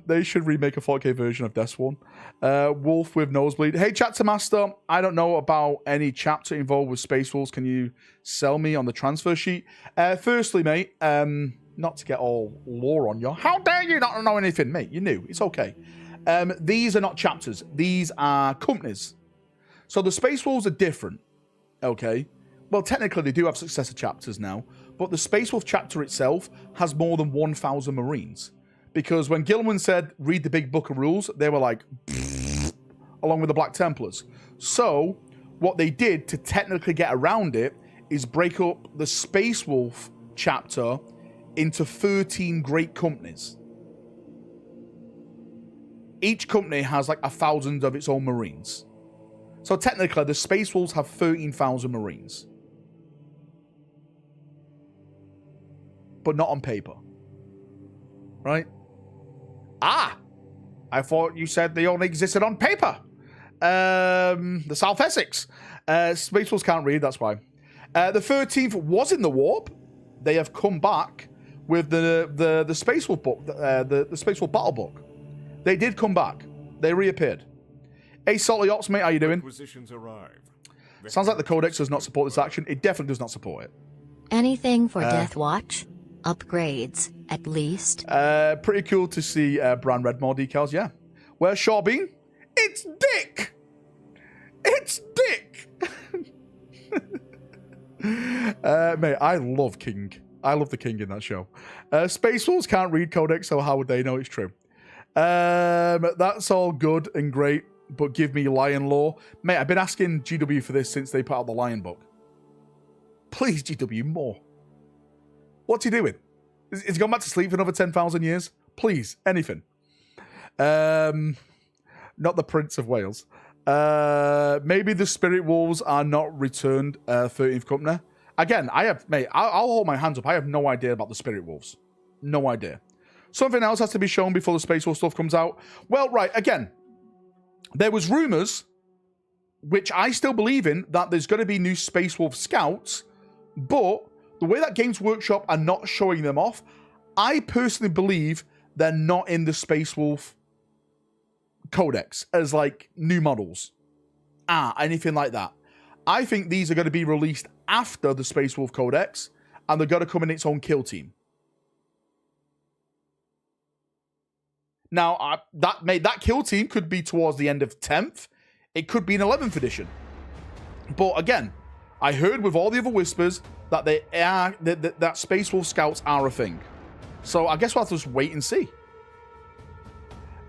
They should remake a 4K version of Death One. Wolf with nosebleed. Hey, Chapter Master. I don't know about any chapter involved with Space Wolves. Can you sell me on the transfer sheet? Firstly, mate, not to get all lore on you. How dare you not know anything, mate? You knew. It's okay. These are not chapters. These are companies. So the Space Wolves are different, okay? Well, technically they do have successor chapters now, but the Space Wolf chapter itself has more than 1,000 Marines. Because when Gilman said, read the big book of rules, they were like, along with the Black Templars. So what they did to technically get around it is break up the Space Wolf chapter into 13 great companies. Each company has like 1,000 of its own Marines. So technically, the Space Wolves have 13,000 Marines. But not on paper. Right? Ah! I thought you said they only existed on paper. The South Essex. Space Wolves can't read, that's why. The 13th was in the warp. They have come back with the Space Wolf book, the Space Wolf battle book. They did come back. They reappeared. Hey, Salty Ops, mate, how you doing? Sounds like the Codex does not support this action. It definitely does not support it. Anything for Death Watch? Upgrades, at least? Pretty cool to see Bran Redmore decals, yeah. Where's Shawbean? It's Dick! It's Dick! Mate, I love King. I love the King in that show. Space Wolves can't read Codex, so how would they know it's true? That's all good and great. But give me Lion lore. Mate, I've been asking GW for this since they put out the Lion book. Please, GW, more. What's he doing? Is he gone back to sleep for another 10,000 years? Please, anything. Not the Prince of Wales. Maybe the Spirit Wolves are not returned 13th Company. Again, I'll hold my hands up. I have no idea about the Spirit Wolves. No idea. Something else has to be shown before the Space Wolf stuff comes out. Well, right, again. There was rumors, which I still believe in, that there's going to be new Space Wolf scouts, but the way that Games Workshop are not showing them off, I personally believe they're not in the Space Wolf Codex as like new models. Anything like that. I think these are going to be released after the Space Wolf Codex, and they're going to come in its own kill team. Now, that kill team could be towards the end of 10th. It could be an 11th edition. But again, I heard with all the other whispers that that Space Wolf Scouts are a thing. So I guess we'll have to just wait and see.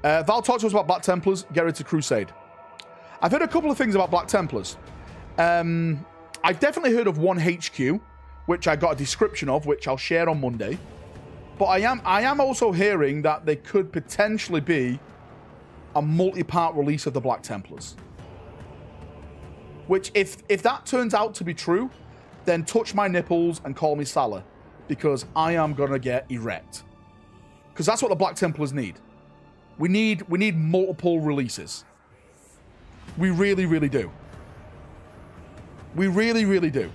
Val talked to us about Black Templars. Get ready to Crusade. I've heard a couple of things about Black Templars. I've definitely heard of one HQ, which I got a description of, which I'll share on Monday. But I am also hearing that there could potentially be a multi-part release of the Black Templars. Which, if that turns out to be true, then touch my nipples and call me Salah, because I am gonna get erect. Because that's what the Black Templars need. We need multiple releases. We really, really do. We really, really do.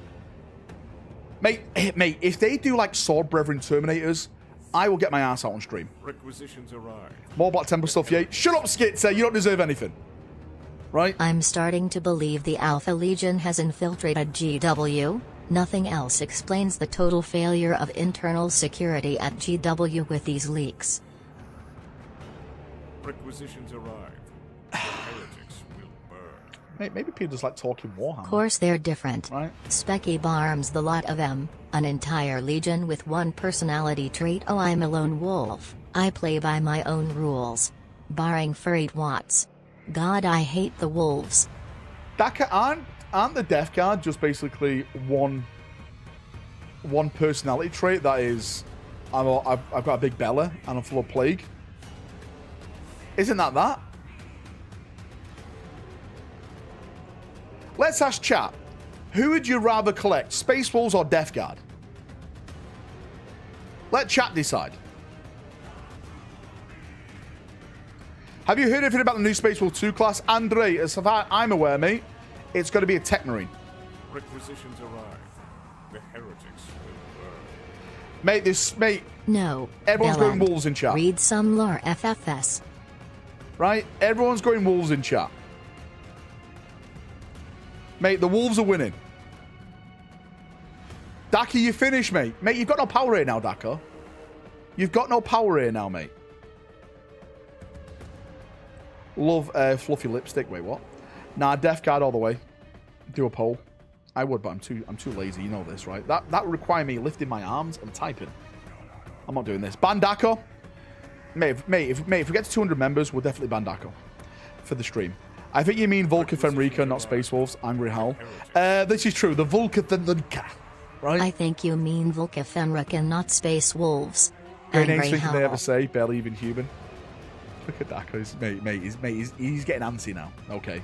Mate, if they do like Sword Brethren Terminators, I will get my ass out on stream. Requisitions arrive. More Black Temple stuff, yeah. Shut up, Skitzer. You don't deserve anything. Right? I'm starting to believe the Alpha Legion has infiltrated GW. Nothing else explains the total failure of internal security at GW with these leaks. Requisitions arrive. The heretics will burn. Maybe people just like talking Warhammer. Of course they're different. Right? Specky Barms, the lot of them. An entire legion with one personality trait. Oh, I'm a lone wolf. I play by my own rules. Barring furry twats. God, I hate the wolves. Daka, aren't the Death Guard just basically one personality trait that is, I've got a big belly and I'm full of plague? Isn't that? Let's ask chat. Who would you rather collect, Space Wolves or Death Guard? Let chat decide. Have you heard anything about the new Space Wolf 2 class? Andre, as far as I'm aware, mate, it's going to be a Tech Marine. Requisitions arrive. The heretics will burn. Mate. No. Everyone's going wolves in chat. Read some lore FFS. Right? Everyone's going wolves in chat. Mate, the wolves are winning. Daka, you finished, mate. Mate, you've got no power here now, Daka. You've got no power here now, mate. Love fluffy lipstick. Wait, what? Nah, Death Guard all the way. Do a poll. I would, but I'm too lazy. You know this, right? That would require me lifting my arms and typing. I'm not doing this. Ban Daka. Mate, if we get to 200 members, we'll definitely ban Daka for the stream. I think you mean Volka Fenrika, not Space Wolves. Angry Hal. This is true. The Volka Fenrika, right? I think you mean Volka Fenrika, not Space Wolves. Great names Angry thing Hal. they ever say. Barely even human. Look at Daka. He's getting antsy now. Okay.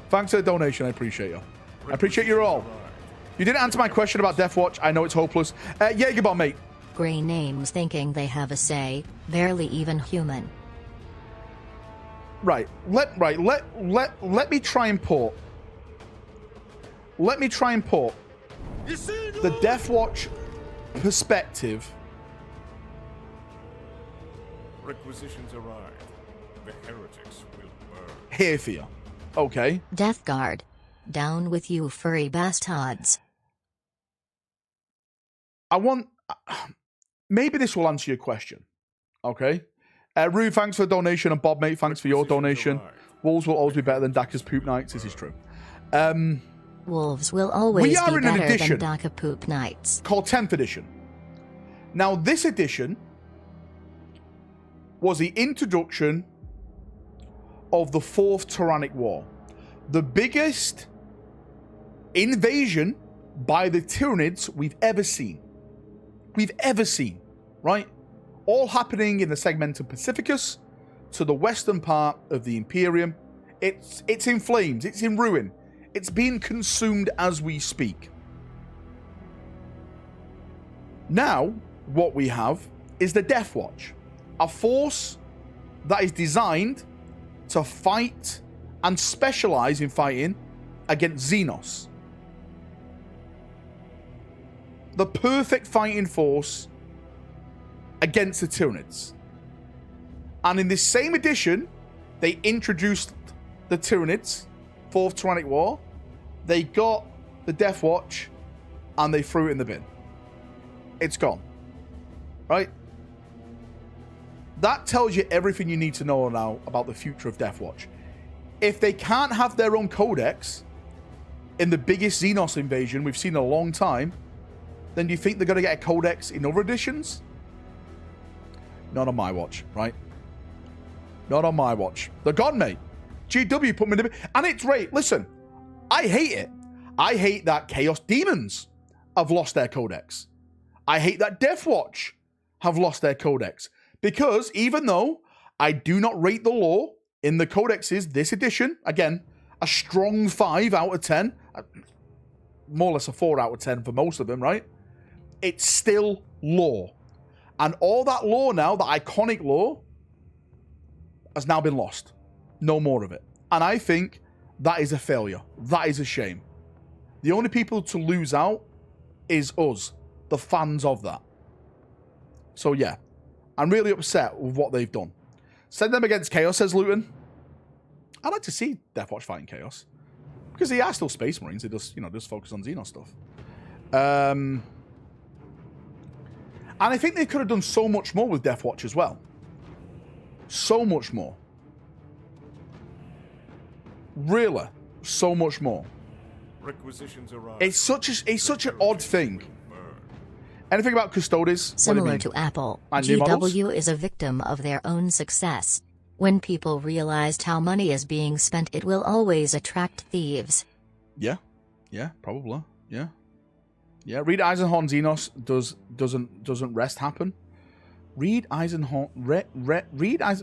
Thanks for the donation. I appreciate you. I appreciate you all. You didn't answer my question about Death Watch. I know it's hopeless. Jagerbomb, mate. Grey names thinking they have a say. Barely even human. Let me try and put. Let me try and put the Death Watch perspective. Requisitions arrive. The heretics will burn. Here for you. Okay. Death Guard. Down with you, furry bastards. I want. Maybe this will answer your question. Okay. Rue, thanks for the donation, and Bob, mate, thanks for your donation. Wolves will always be better than Daka's poop nights. This is true. Wolves will always be better than Daka poop nights. Called 10th edition. Now, this edition was the introduction of the 4th Tyrannic War. The biggest invasion by the Tyranids we've ever seen. Right? All happening in the Segmentum Pacificus to the western part of the Imperium. It's in flames. It's in ruin. It's being consumed as we speak. Now, what we have is the Death Watch. A force that is designed to fight and specialize in fighting against Xenos. The perfect fighting force against the Tyranids. And in this same edition, they introduced the Tyranids, 4th Tyrannic War. They got the Death Watch, and they threw it in the bin. It's gone. Right? That tells you everything you need to know now about the future of Death Watch. If they can't have their own codex in the biggest Xenos invasion we've seen in a long time, then do you think they're going to get a codex in other editions? Not on my watch, right? Not on my watch. They're gone, mate. GW put me in the... And it's right. Listen, I hate it. I hate that Chaos Demons have lost their codex. I hate that Death Watch have lost their codex. Because even though I do not rate the lore in the codexes this edition, again, a strong 5 out of 10, more or less a 4 out of 10 for most of them, right? It's still lore. And all that lore now, the iconic lore, has now been lost. No more of it. And I think that is a failure. That is a shame. The only people to lose out is us, the fans of that. So yeah, I'm really upset with what they've done. Send them against Chaos, says Luton. I'd like to see Deathwatch fighting Chaos. Because they are still Space Marines. They just focus on Xenos stuff. And I think they could have done so much more with Deathwatch as well. So much more. Really, so much more. Requisitions arrive. It's such an odd thing. Anything about Custodes? Similar to Apple, And new models? GW is a victim of their own success. When people realized how money is being spent, it will always attract thieves. Yeah, probably. Yeah. Read Eisenhorn Xenos doesn't rest happen. Read Eisenhorn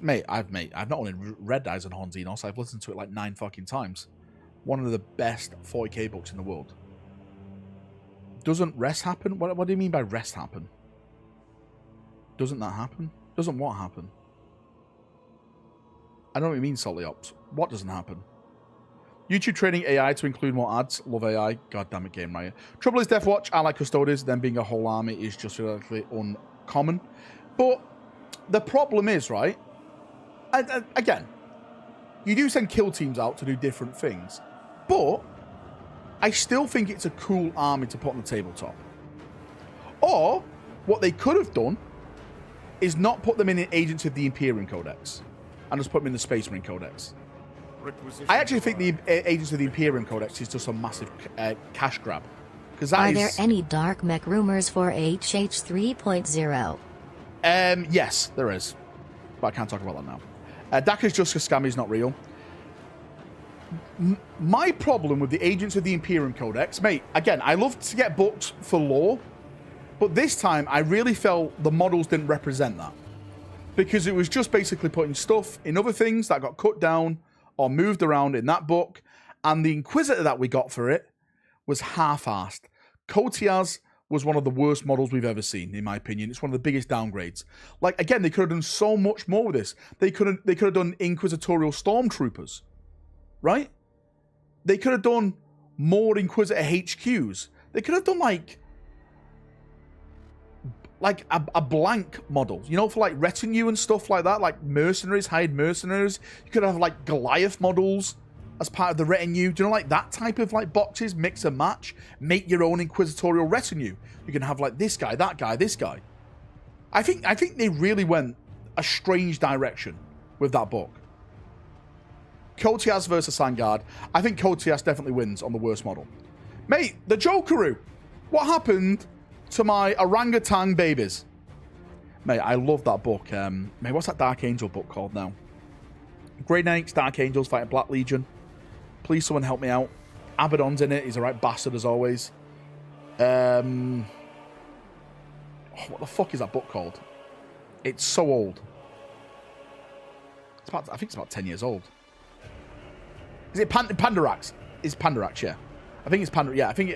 mate. I've not only read Eisenhorn Xenos, I've listened to it like 9 fucking times. One of the best 40k books in the world. Doesn't rest happen? What do you mean by rest happen? Doesn't that happen? Doesn't what happen? I don't know what you mean, Salty Ops. What doesn't happen? YouTube training AI to include more ads. Love AI. God damn it, Game Riot. Trouble is, Death Watch, I like Custodes. Them being a whole army is just relatively uncommon. But the problem is, right? And again, you do send kill teams out to do different things. But I still think it's a cool army to put on the tabletop. Or, what they could have done is not put them in Agents of the Imperium Codex and just put them in the Space Marine Codex. I actually think the Agents of the Imperium Codex is just a massive cash grab. Are there any dark mech rumors for HH 3.0? Yes, there is. But I can't talk about that now. Daka's just a scam, he's not real. My problem with the Agents of the Imperium Codex, mate, again, I love to get books for lore, but this time I really felt the models didn't represent that. Because it was just basically putting stuff in other things that got cut down or moved around in that book, and the Inquisitor that we got for it was half-assed. Kotias was one of the worst models we've ever seen, in my opinion. It's one of the biggest downgrades. Like, again, they could have done so much more with this. They could have done Inquisitorial Stormtroopers, right? They could have done more Inquisitor HQs. They could have done, like a blank model, you know, for like retinue and stuff like that, like mercenaries, hired mercenaries. You could have like Goliath models as part of the retinue. Do you know, like that type of like boxes, mix and match, make your own inquisitorial retinue. You can have like this guy, that guy, this guy. I think they really went a strange direction with that book. Kotias versus Sangard. I think Kotias definitely wins on the worst model. Mate, the Jokeru. What happened to my orangutan babies? Mate, I love that book. Mate, what's that Dark Angel book called now? Grey Knights, Dark Angels fighting Black Legion. Please someone help me out. Abaddon's in it. He's a right bastard as always. What the fuck is that book called? It's so old. I think it's about 10 years old. Is it Pandarax? It's Pandarax, yeah. I think it's Pandarax. Yeah, I think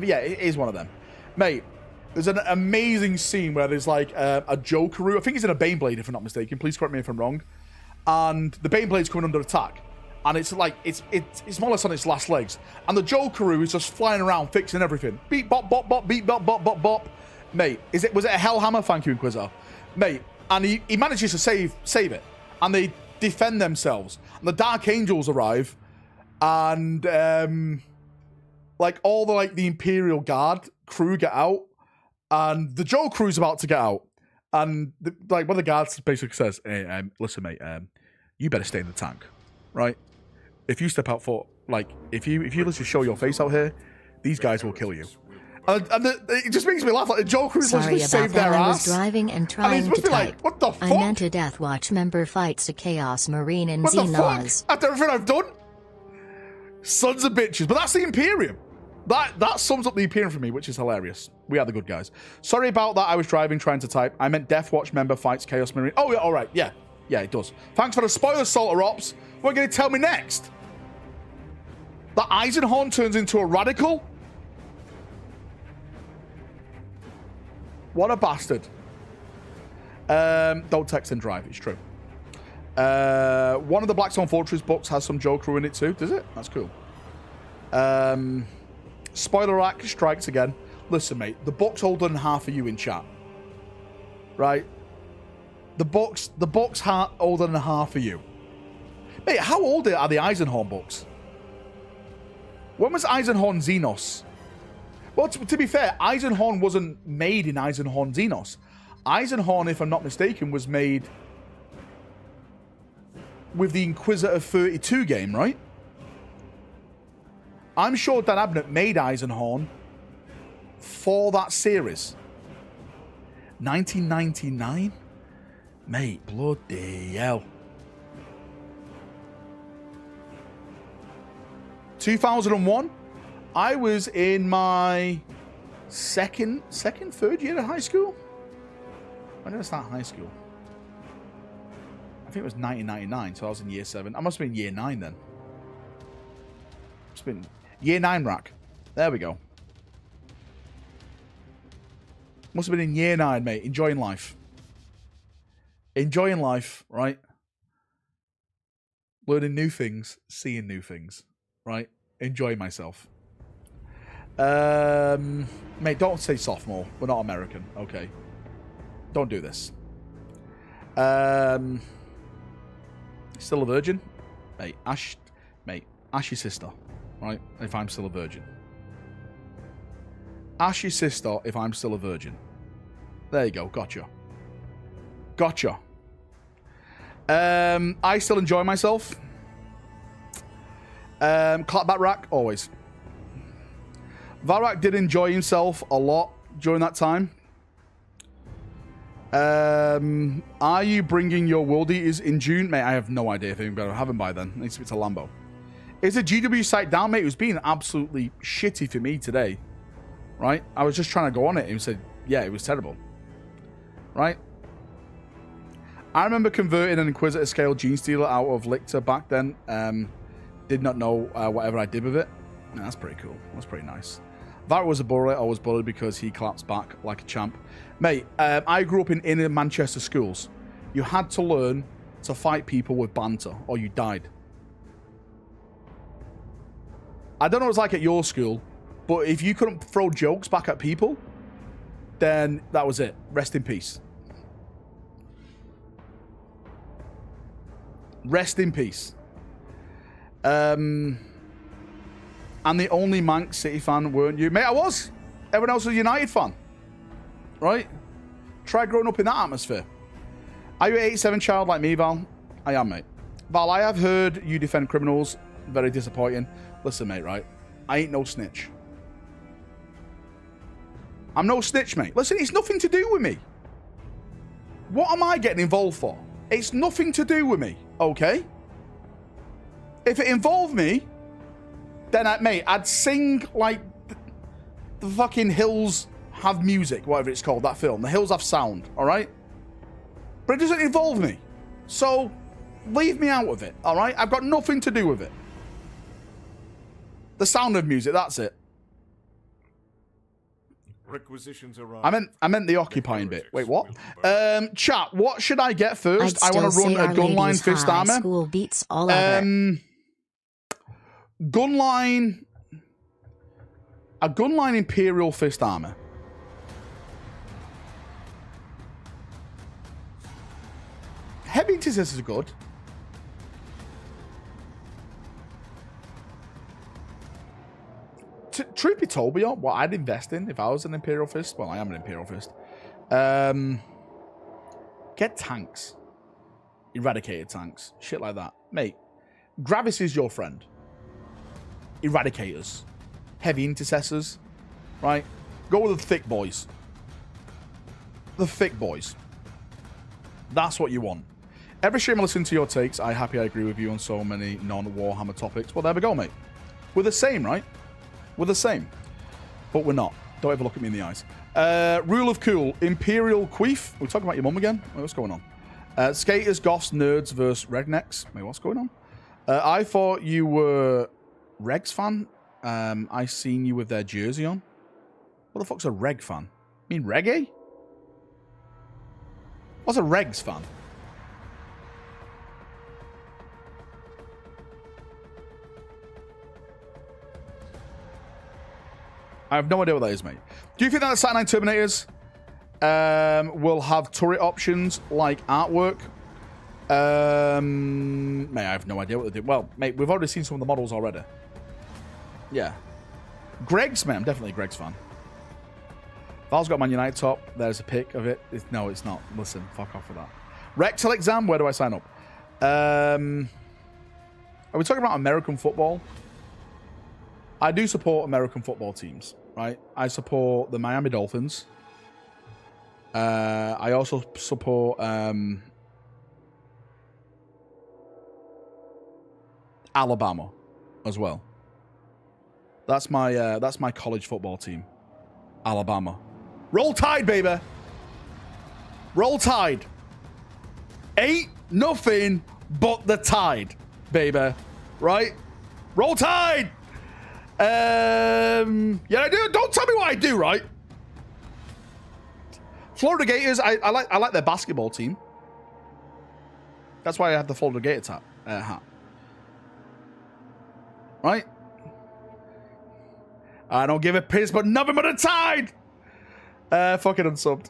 yeah, it is one of them. Mate, there's an amazing scene where there's like a Jokeru. I think he's in a Baneblade, if I'm not mistaken. Please correct me if I'm wrong. And the Baneblade's coming under attack. And it's like, it's more or less on its last legs. And the Jokeru is just flying around fixing everything. Beep, bop, bop, bop, beep, bop, bop, bop, bop. Mate, was it a Hellhammer? Thank you, Inquisitor. Mate, and he manages to save it. And they defend themselves. And the Dark Angels arrive. And, like, all the Imperial Guard crew get out. And the Jokeru's about to get out. And, one of the guards basically says, hey, listen, mate, you better stay in the tank, right? If you step out for, if you literally show your face out here, these guys will kill you. And it just makes me laugh. Like, the Jokeru's literally saved their ass. I was driving and trying to type. Like, what the fuck? I meant a Death Watch member fights a Chaos Marine in What the Xenos. fuck? After everything I've done? Sons of bitches. But that's the Imperium. That sums up the Imperium for me, which is hilarious. We are the good guys. Sorry about that. I was driving, trying to type. I meant Death Watch member fights Chaos Marine. Oh, yeah, all right. Yeah. Yeah, it does. Thanks for the spoiler, Salter Ops. What are you going to tell me next? That Eisenhorn turns into a radical? What a bastard. Don't text and drive. It's true. One of the Blackstone Fortress books has some Jokeru in it too. Does it? That's cool. Spoiler rack strikes again. Listen, mate. The book's older than half of you in chat. Right? The book's older than half of you. Mate, how old are the Eisenhorn books? When was Eisenhorn Xenos? Well, to be fair, Eisenhorn wasn't made in Eisenhorn Xenos. Eisenhorn, if I'm not mistaken, was made with the Inquisitor 32 game, right? I'm sure Dan Abnett made Eisenhorn for that series. 1999? Mate, bloody hell. 2001? I was in my third year of high school? When did I start high school? I think it was 1999, so I was in year 7. I must have been year 9 then. Must have been year 9 rack. There we go. Must have been in year 9, mate. Enjoying life. Enjoying life, right? Learning new things, seeing new things, right? Enjoying myself. Mate, don't say sophomore. We're not American, okay? Don't do this. Still a virgin? Mate, Ash your sister, right? If I'm still a virgin. Ash your sister if I'm still a virgin. There you go, gotcha. Gotcha. I still enjoy myself. Clapback rack, always. Valrak did enjoy himself a lot during that time. Are you bringing your World Eaters in June? Mate, I have no idea if I'm going to have them by then. Needs to be to Lambo. Is the GW site down, mate? It was being absolutely shitty for me today. Right? I was just trying to go on it and said, yeah, it was terrible. Right? I remember converting an Inquisitor scale Gene Stealer out of Lictor back then. Did not know whatever I did with it. Yeah, that's pretty cool. That's pretty nice. That was a bully. I was bullied because he claps back like a champ. Mate, I grew up in inner Manchester schools. You had to learn to fight people with banter or you died. I don't know what it's like at your school, but if you couldn't throw jokes back at people, then that was it. Rest in peace. Rest in peace. And the only Manx City fan, weren't you? Mate, I was. Everyone else was a United fan. Right? Try growing up in that atmosphere. Are you an 87 child like me, Val? I am, mate. Val, I have heard you defend criminals. Very disappointing. Listen, mate, right? I ain't no snitch. I'm no snitch, mate. Listen, it's nothing to do with me. What am I getting involved for? It's nothing to do with me, okay? If it involved me, then, mate, I'd sing like the fucking Hills Have Music, whatever it's called, that film. The Hills Have Sound, all right? But it doesn't involve me. So, leave me out of it, all right? I've got nothing to do with it. The Sound of Music, that's it. Requisitions arrive. I meant the occupying bit. Wait, what? Chat, what should I get first? I'd I want to run a gunline fist armor. School beats all other. Gunline. A gunline Imperial fist armor. Heavy intercessors are good. Truth be told, what I'd invest in if I was an Imperial Fist, well, I am an Imperial Fist. Get tanks. Eradicated tanks. Shit like that. Mate, Gravis is your friend. Eradicators. Heavy intercessors. Right? Go with the thick boys. The thick boys. That's what you want. Every stream I listen to your takes, I agree with you on so many non-Warhammer topics. Well, there we go, mate. We're the same, right? We're the same. But we're not. Don't ever look at me in the eyes. Rule of cool. Imperial Queef. We're talking about your mum again? Wait, what's going on? Skaters, goths, nerds versus rednecks. Wait, what's going on? I thought you were Regs fan. I seen you with their jersey on. What the fuck's a Reg fan? You mean reggae? What's a Regs fan? I have no idea what that is, mate. Do you think that the Saturn 9 Terminators will have turret options like artwork? Mate, I have no idea what they do. Well, mate, we've already seen some of the models already. Yeah. Greg's, man. I'm definitely a Greg's fan. Val's got Man United top. There's a pic of it. No, it's not. Listen, fuck off with that. Rectal exam. Where do I sign up? Are we talking about American football? I do support American football teams, right? I support the Miami Dolphins. I also support Alabama as well. That's my college football team, Alabama. Roll Tide, baby. Roll Tide. Ain't nothing but the Tide, baby. Right? Roll Tide. Yeah, I do. Don't tell me what I do, right? Florida Gators. I like their basketball team. That's why I have the Florida Gators hat. Right? I don't give a piss, but nothing but a Tide. Fucking unsubbed.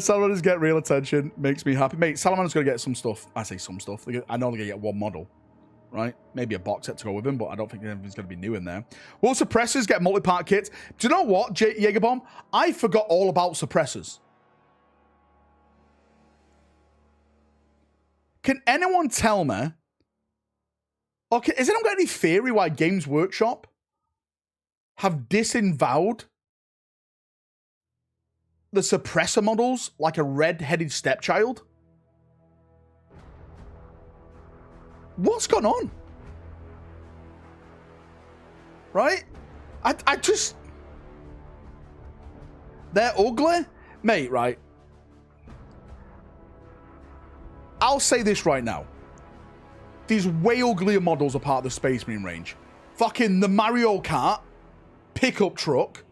Salamanders get real attention. Makes me happy. Mate, Salamander's going to get some stuff. I say some stuff. I know they're going to get one model. Right? Maybe a box set to go with him, but I don't think anything's going to be new in there. Will suppressors get multi-part kits? Do you know what, Jagerbomb? I forgot all about suppressors. Can anyone tell me? Okay, has anyone got any theory why Games Workshop have disavowed the suppressor models like a red-headed stepchild? What's gone on? Right? I just... They're ugly? Mate, right? I'll say this right now. These way uglier models are part of the Space Marine range. Fucking the Mario Kart pickup truck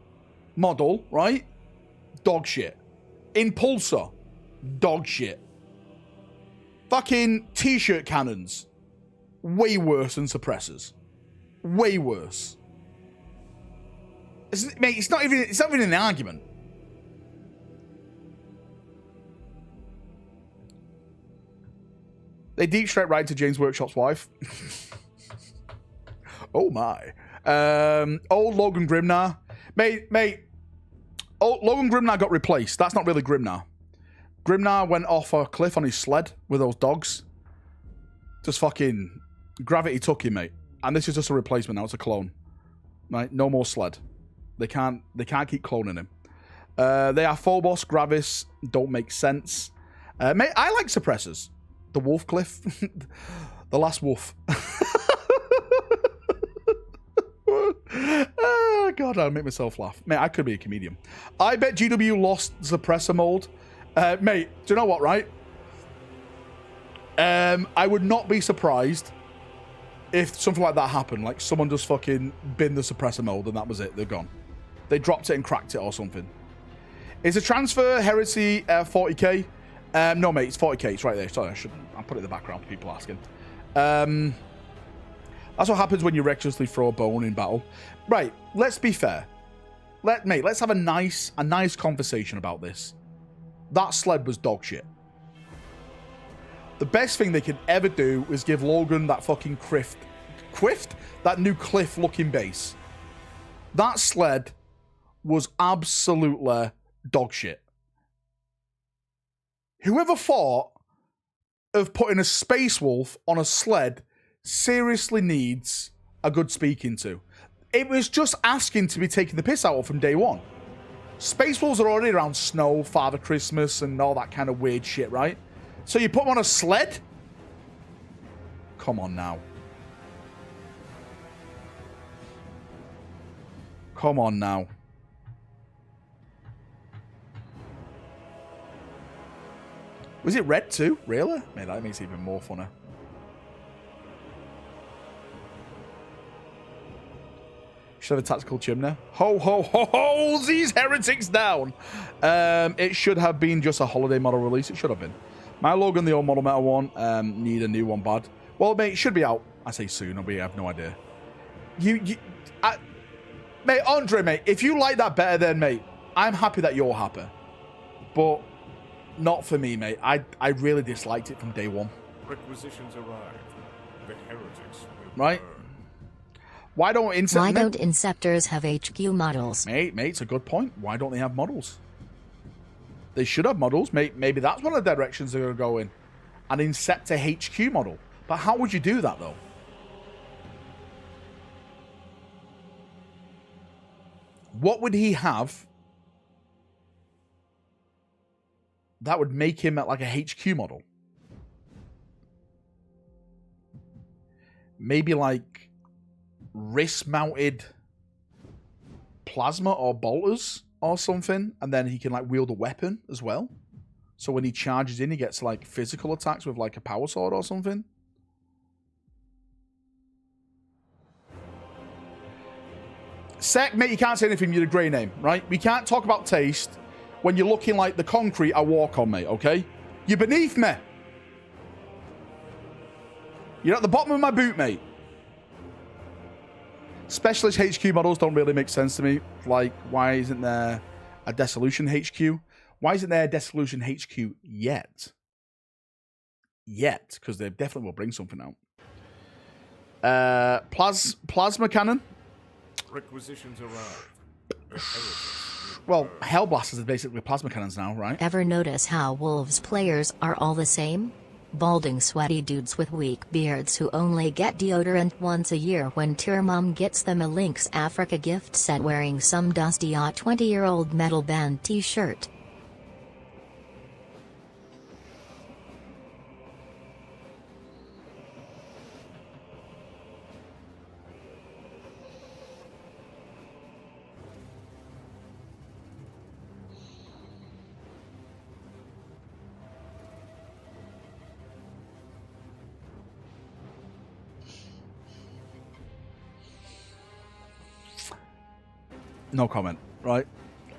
model, right? Dog shit. Impulsor. Dog shit. Fucking t-shirt cannons. Way worse than suppressors. Way worse. Mate, it's not even an argument. They deep straight right to James Workshop's wife. Oh my. Old Logan Grimnar. Mate. Oh, Logan Grimnar got replaced. That's not really Grimnar. Grimnar went off a cliff on his sled with those dogs. Just fucking gravity took him, mate. And this is just a replacement now. It's a clone. Right? No more sled. They can't keep cloning him. They are Phobos, Gravis. Don't make sense. Mate, I like suppressors. The Wolf Cliff. The last wolf. Oh, God, I'll make myself laugh. Mate, I could be a comedian. I bet GW lost suppressor mold. Mate, do you know what, right? I would not be surprised if something like that happened. Like, someone just fucking binned the suppressor mold and that was it. They're gone. They dropped it and cracked it or something. Is a transfer heresy 40k? No, mate, it's 40k. It's right there. Sorry, I'll put it in the background for people asking. That's what happens when you recklessly throw a bone in battle. Right, let's be fair. Let's have a nice conversation about this. That sled was dog shit. The best thing they could ever do is give Logan that fucking that new cliff-looking base. That sled was absolutely dog shit. Whoever thought of putting a Space Wolf on a sled seriously needs a good speaking to. It was just asking to be taken the piss out of from day one. Space Wolves are already around snow, Father Christmas, and all that kind of weird shit, right? So you put them on a sled? Come on now. Come on now. Was it red too? Really? Man, that makes it even more funner. Should have a tactical chimney. Ho, ho, ho, ho! These heretics down! It should have been just a holiday model release. It should have been. My Logan, the old model meta one, need a new one bad. Well, mate, it should be out. I say soon. I have no idea. Mate, Andre, mate, if you like that better, then, mate, I'm happy that you're happy. But not for me, mate. I really disliked it from day one. Requisitions arrived. The heretics will right? burn. Why don't Inceptors have HQ models? Mate, it's a good point. Why don't they have models? They should have models. Maybe that's one of the directions they're going to go in. An Inceptor HQ model. But how would you do that, though? What would he have that would make him at like a HQ model. Maybe like wrist-mounted plasma or bolters or something, and then he can like wield a weapon as well. So when he charges in, he gets like physical attacks with like a power sword or something. Sec, mate, you can't say anything. You're a grey name, right? We can't talk about taste when you're looking like the concrete I walk on, mate, okay? You're beneath me. You're at the bottom of my boot, mate. Specialist HQ models don't really make sense to me. Like, why isn't there a Dissolution HQ? Why isn't there a Dissolution HQ yet? Yet, because they definitely will bring something out. Plasma cannon. Requisitions arrived. The heretics Well, Hellblasters are basically plasma cannons now, right? Ever notice how Wolves players are all the same? Balding sweaty dudes with weak beards who only get deodorant once a year when Tier Mom gets them a Lynx Africa gift set wearing some dusty 20-year-old metal band t-shirt. No comment, right?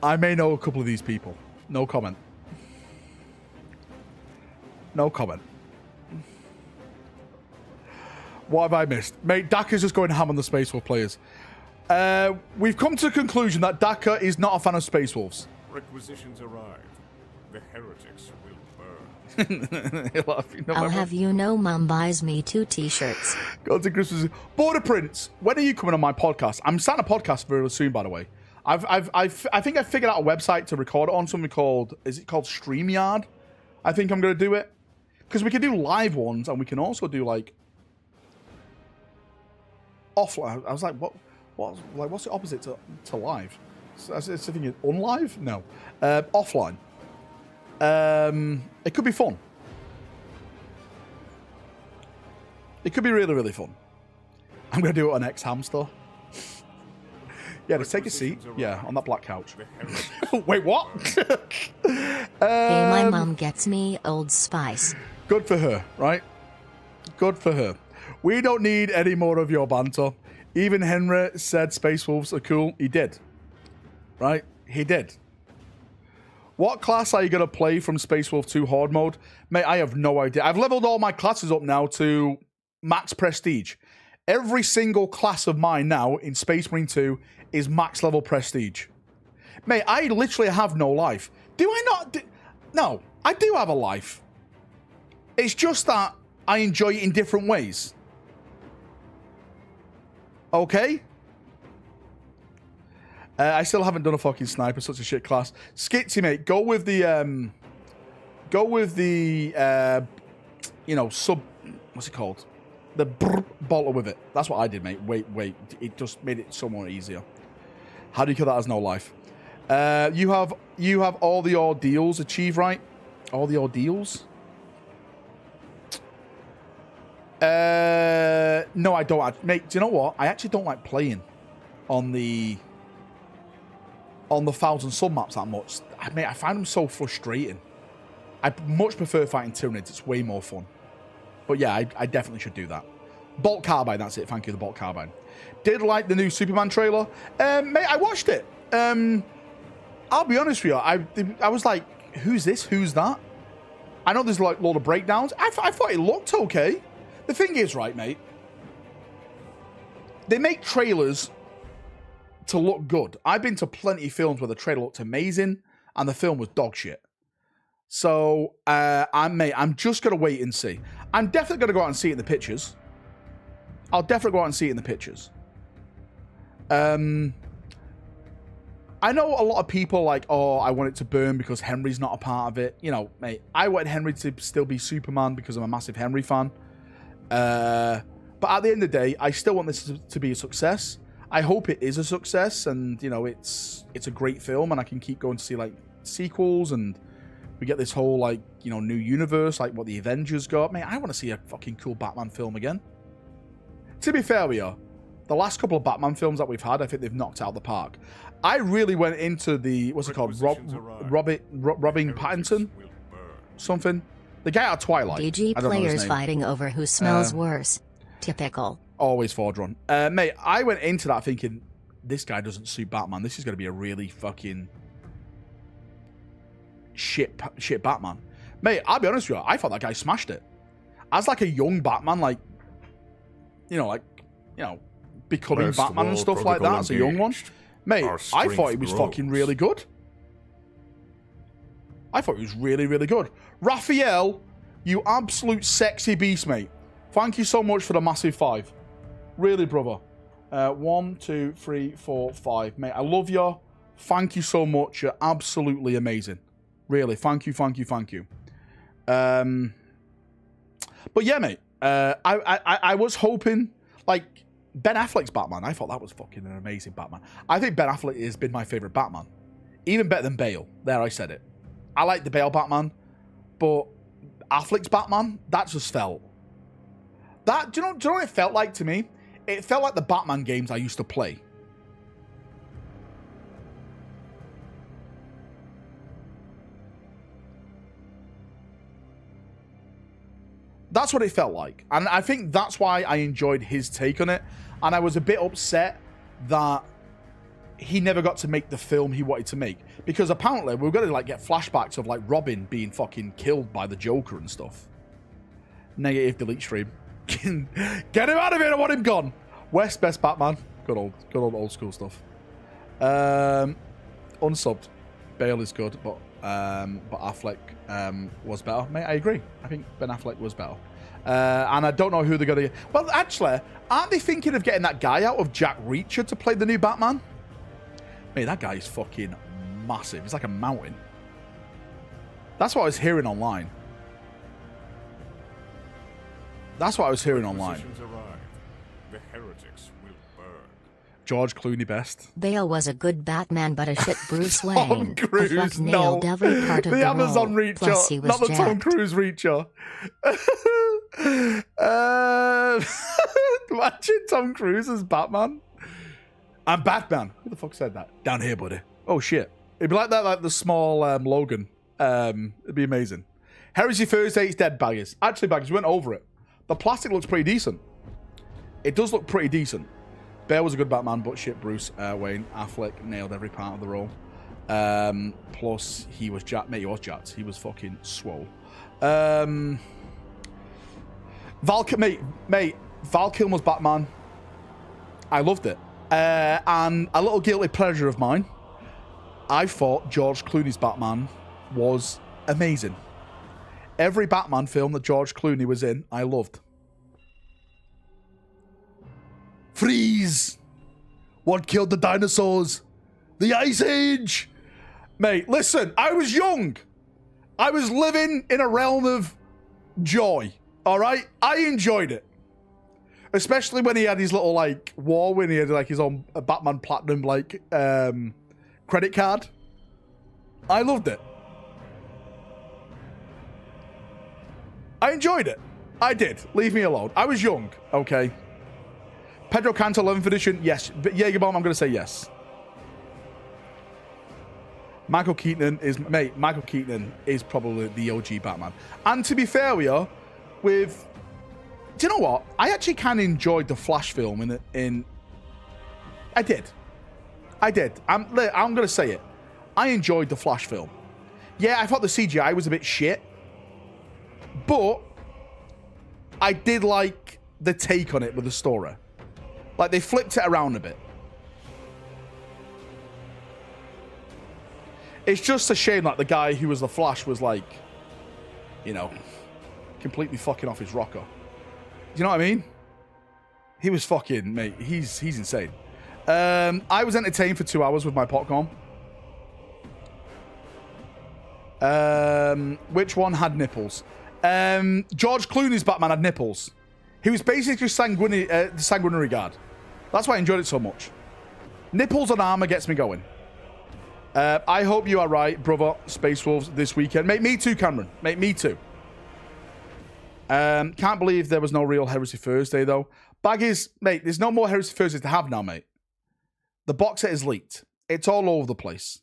I may know a couple of these people. No comment. No comment. What have I missed? Mate, Daka's just going ham on the Space Wolf players. We've come to the conclusion that Daka is not a fan of Space Wolves. Requisitions arrived. The heretics will burn. I'll have you know Mom buys me 2 t-shirts. Go to Christmas. Border Prince, when are you coming on my podcast? I'm starting a podcast very soon, by the way. I think I figured out a website to record it on, something called, is it called StreamYard? I think I'm going to do it. Because we can do live ones, and we can also do, like, offline. I was like, what's the opposite to live? So I was thinking, unlive? No. Offline. It could be fun. It could be really, really fun. I'm going to do it on X Hamster. Yeah, just take a seat. Yeah, on that black couch. Wait, what? Hey, my mom gets me Old Spice. Good for her, right? Good for her. We don't need any more of your banter. Even Henry said Space Wolves are cool. He did. Right? He did. What class are you going to play from Space Wolf 2 Horde mode? Mate, I have no idea. I've leveled all my classes up now to max prestige. Every single class of mine now in Space Marine 2 is max level prestige. Mate, I literally have no life. Do I not? No, I do have a life. It's just that I enjoy it in different ways. Okay? I still haven't done a fucking sniper, such a shit class. Skitsy, mate, go with the, you know, what's it called? The bolter with it. That's what I did, mate. Wait. It just made it so much easier. How do you kill that as no life? You have all the ordeals achieved, right? All the ordeals? No, I don't. Mate, do you know what? I actually don't like playing on the 1,000 sub-maps that much. Mate, I find them so frustrating. I much prefer fighting Tyranids. It's way more fun. But yeah, I definitely should do that. Bolt Carbine, that's it. Thank you, the Bolt Carbine. Did like the new Superman trailer. Mate, I watched it. I'll be honest with you. I was like, who's this? Who's that? I know there's like a lot of breakdowns. I thought it looked okay. The thing is, right, mate, they make trailers to look good. I've been to plenty of films where the trailer looked amazing and the film was dog shit. So, I'm just going to wait and see. I'm definitely going to go out and see it in the pictures. I'll definitely go out and see it in the pictures. I know a lot of people like, oh, I want it to burn because Henry's not a part of it. You know, mate, I want Henry to still be Superman because I'm a massive Henry fan. But at the end of the day, I still want this to be a success. I hope it is a success and, you know, it's a great film and I can keep going to see, like, sequels and We get this whole, like, you know, new universe, like what the Avengers got. Mate, I want to see a fucking cool Batman film again. To be fair with you, the last couple of Batman films that we've had, I think they've knocked out the park. I really went into the, what's it called? Robin Pattinson? Something. The guy out of Twilight. DG players fighting over who smells worse. Typical. Always Fordron. Mate, I went into that thinking, this guy doesn't suit Batman. This is going to be a really fucking shit Batman. Mate, I'll be honest with you, I thought that guy smashed it. As like a young Batman, like, becoming Batman and stuff like that as a young one. Mate, I thought he was fucking really good. I thought he was really, really good. Raphael, you absolute sexy beast, mate. Thank you so much for the massive 5. Really, brother. 1, 2, 3, 4, 5. Mate, I love you. Thank you so much. You're absolutely amazing. Really, thank you, thank you, thank you. But yeah, mate. I was hoping, like, Ben Affleck's Batman. I thought that was fucking an amazing Batman. I think Ben Affleck has been my favorite Batman. Even better than Bale. There, I said it. I like the Bale Batman, but Affleck's Batman, that just felt... That, do you know what it felt like to me? It felt like the Batman games I used to play. That's what it felt like. And I think that's why I enjoyed his take on it. And I was a bit upset that he never got to make the film he wanted to make. Because apparently we were going to like get flashbacks of like Robin being fucking killed by the Joker and stuff. Negative delete stream. Get him out of here, I want him gone. West, best Batman. Good old school stuff. Unsubbed. Bale is good, but Affleck was better. Mate, I agree. I think Ben Affleck was better. And I don't know who they're going to get. Well, actually, aren't they thinking of getting that guy out of Jack Reacher to play the new Batman? Mate, that guy is fucking massive. He's like a mountain. That's what I was hearing online. That's what I was hearing online. The heretics will burn. George Clooney best. Bale was a good Batman, but a shit Bruce Wayne. Tom Cruise, no. Every part of the Amazon role. Reacher, Plus he was not the jacked. Tom Cruise Reacher. Imagine Tom Cruise as Batman. I'm Batman. Who the fuck said that? Down here, buddy. Oh shit. It'd be like that, like the small Logan. It'd be amazing. Heresy Thursday, it's dead, Baggers. Actually, Baggers, we went over it. The plastic looks pretty decent. It does look pretty decent. Bale was a good Batman, but shit, Bruce Wayne. Affleck nailed every part of the role. Plus, he was jacked. Mate, he was jacked. He was fucking swole. Mate, Val Kilmer's Batman. I loved it. And a little guilty pleasure of mine. I thought George Clooney's Batman was amazing. Every Batman film that George Clooney was in, I loved. Freeze! What killed the dinosaurs? The Ice Age! Mate, listen, I was young. I was living in a realm of joy, alright? I enjoyed it. Especially when he had his little, like, war, when he had, like, his own Batman Platinum, like, credit card. I loved it. I enjoyed it. I did. Leave me alone. I was young, okay? Pedro Canto 11th edition, yes. But Jägerbomb, I'm going to say yes. Michael Keaton is... Mate, Michael Keaton is probably the OG Batman. And to be fair with you, with... Do you know what? I actually kind of enjoyed the Flash film in... I did. I'm going to say it. I enjoyed the Flash film. Yeah, I thought the CGI was a bit shit. But I did like the take on it with the story. Like, they flipped it around a bit. It's just a shame, like, the guy who was the Flash was, like, you know, completely fucking off his rocker. Do you know what I mean? He was fucking, mate, he's insane. I was entertained for 2 hours with my popcorn. Which one had nipples? George Clooney's Batman had nipples. He was basically sanguinary guard. That's why I enjoyed it so much. Nipples on armor gets me going. I hope you are right, brother. Space Wolves this weekend. Mate, me too, Cameron. Mate, me too. Can't believe there was no real Heresy Thursday, though. Baggies, mate, there's no more Heresy Thursdays to have now, mate. The box set is leaked. It's all over the place.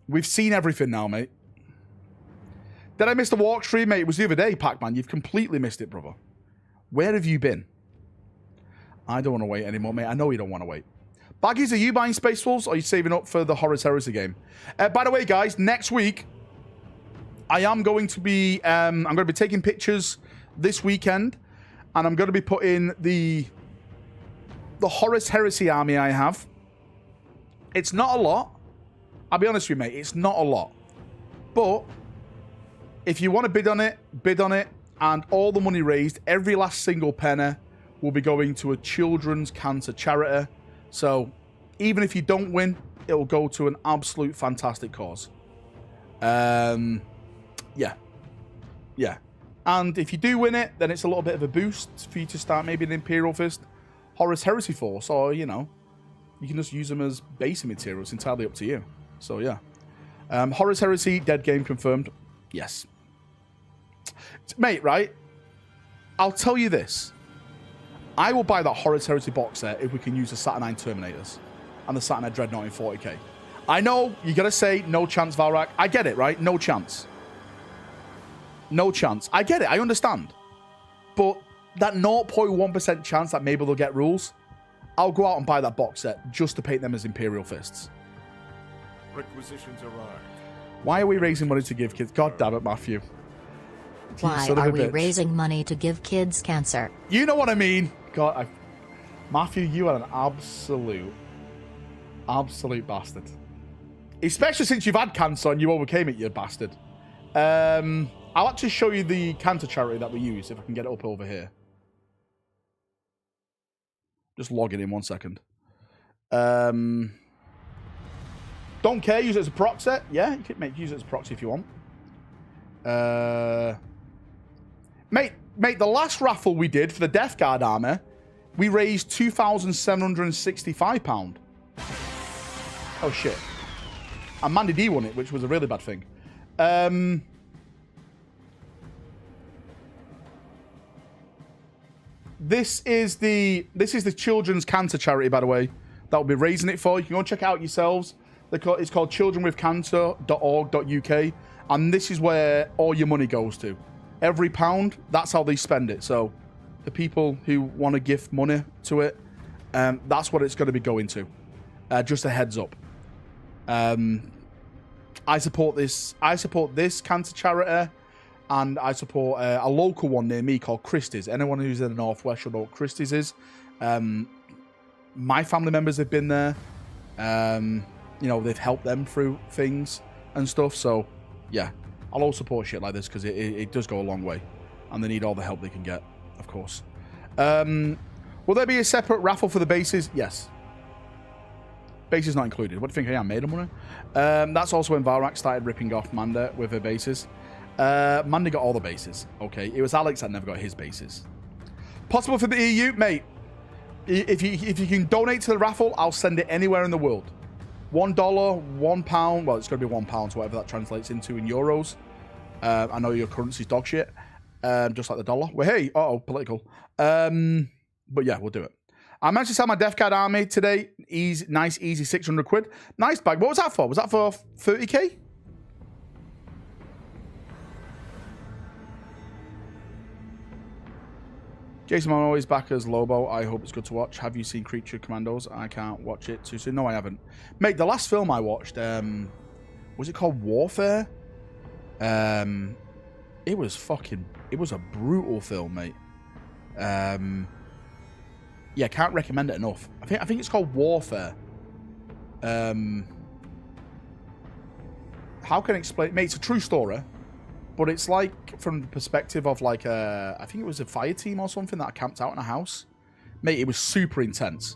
We've seen everything now, mate. Did I miss the walk stream, mate? It was the other day, Pac-Man. You've completely missed it, brother. Where have you been? I don't want to wait anymore, mate. I know you don't want to wait. Baggies, are you buying Space Wolves or are you saving up for the Horus Heresy game? By the way, guys, next week, I am going to be... I'm going to be taking pictures this weekend, and I'm going to be putting the Horus Heresy army I have. It's not a lot. I'll be honest with you, mate. It's not a lot. But if you want to bid on it, and all the money raised, every last single penny will be going to a children's cancer charity. So even if you don't win, it will go to an absolute fantastic cause. Yeah. And if you do win it, then it's a little bit of a boost for you to start maybe an Imperial Fist Horus Heresy Force, or, you know, you can just use them as base material. It's entirely up to you. So, yeah. Horus Heresy, dead game confirmed. Yes. Mate, right? I'll tell you this. I will buy that Horus Heresy box set if we can use the Saturnine Terminators and the Saturnine Dreadnought in 40k. I know, you got to say, no chance, Valrak. I get it, right? No chance. No chance. I get it. I understand. But that 0.1% chance that maybe they'll get rules, I'll go out and buy that box set just to paint them as Imperial Fists. Requisitions arrived. Why are we raising money to give kids? God damn it, Matthew. Why are we raising money to give kids cancer? You know what I mean. God, Matthew, you are an absolute bastard. Especially since you've had cancer and you overcame it, you bastard. I'll actually show you the cancer charity that we use, if I can get it up over here. Just log it in 1 second. Don't care, use it as a proxy. Yeah, you can use it as a proxy if you want. Mate, the last raffle we did for the Death Guard armor, we raised £2,765. Oh, shit. And Mandy D won it, which was a really bad thing. This is the children's cancer charity, by the way, that will be raising it for. You can go and check it out yourselves. It's called childrenwithcancer.org.uk, and this is where all your money goes to. Every pound, that's how they spend it. So the people who want to gift money to it, that's what it's going to be going to. Just a heads up. I support this cancer charity, and I support a local one near me called Christie's. Anyone who's in the Northwest should know what Christie's is. My family members have been there. You know, they've helped them through things and stuff. So, yeah, I'll all support shit like this because it does go a long way. And they need all the help they can get, of course. Will there be a separate raffle for the bases? Yes. Bases not included. What do you think I am, made of money? That's also when Valrak started ripping off Manda with her bases. Manda got all the bases. Okay, it was Alex that never got his bases. Possible for the EU? Mate, if you can donate to the raffle, I'll send it anywhere in the world. $1, £1. Well, it's going to be £1, so whatever that translates into in euros. I know your currency's dog shit, just like the dollar. Well, hey, political. But yeah, we'll do it. I managed to sell my Death Guard army today. Nice, easy 600 quid. Nice bag. What was that for? Was that for 30k? Jason, I'm always back as Lobo. I hope it's good to watch. Have you seen Creature Commandos? I can't watch it too soon. No, I haven't. Mate, the last film I watched, was it called Warfare? It was a brutal film, mate. Yeah, can't recommend it enough. I think it's called Warfare. How can I explain? Mate, it's a true story. But it's like from the perspective of like I think it was a fire team or something that camped out in a house. Mate, it was super intense.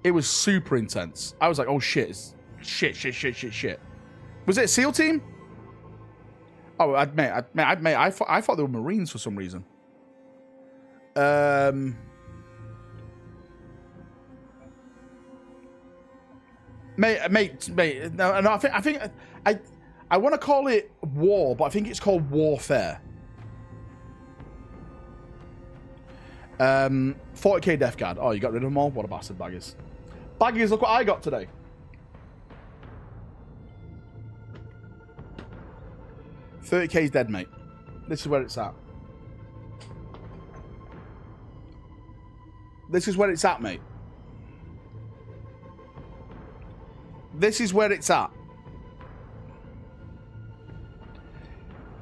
It was super intense. I was like, oh shit. Shit. Was it a SEAL team? Oh, I thought they were Marines for some reason. Mate. No, I want to call it war, but I think it's called warfare. 40k Death Guard. Oh, you got rid of them all? What a bastard, Baggers. Baggers, look what I got today. $30k's dead, mate. This is where it's at. This is where it's at, mate. This is where it's at.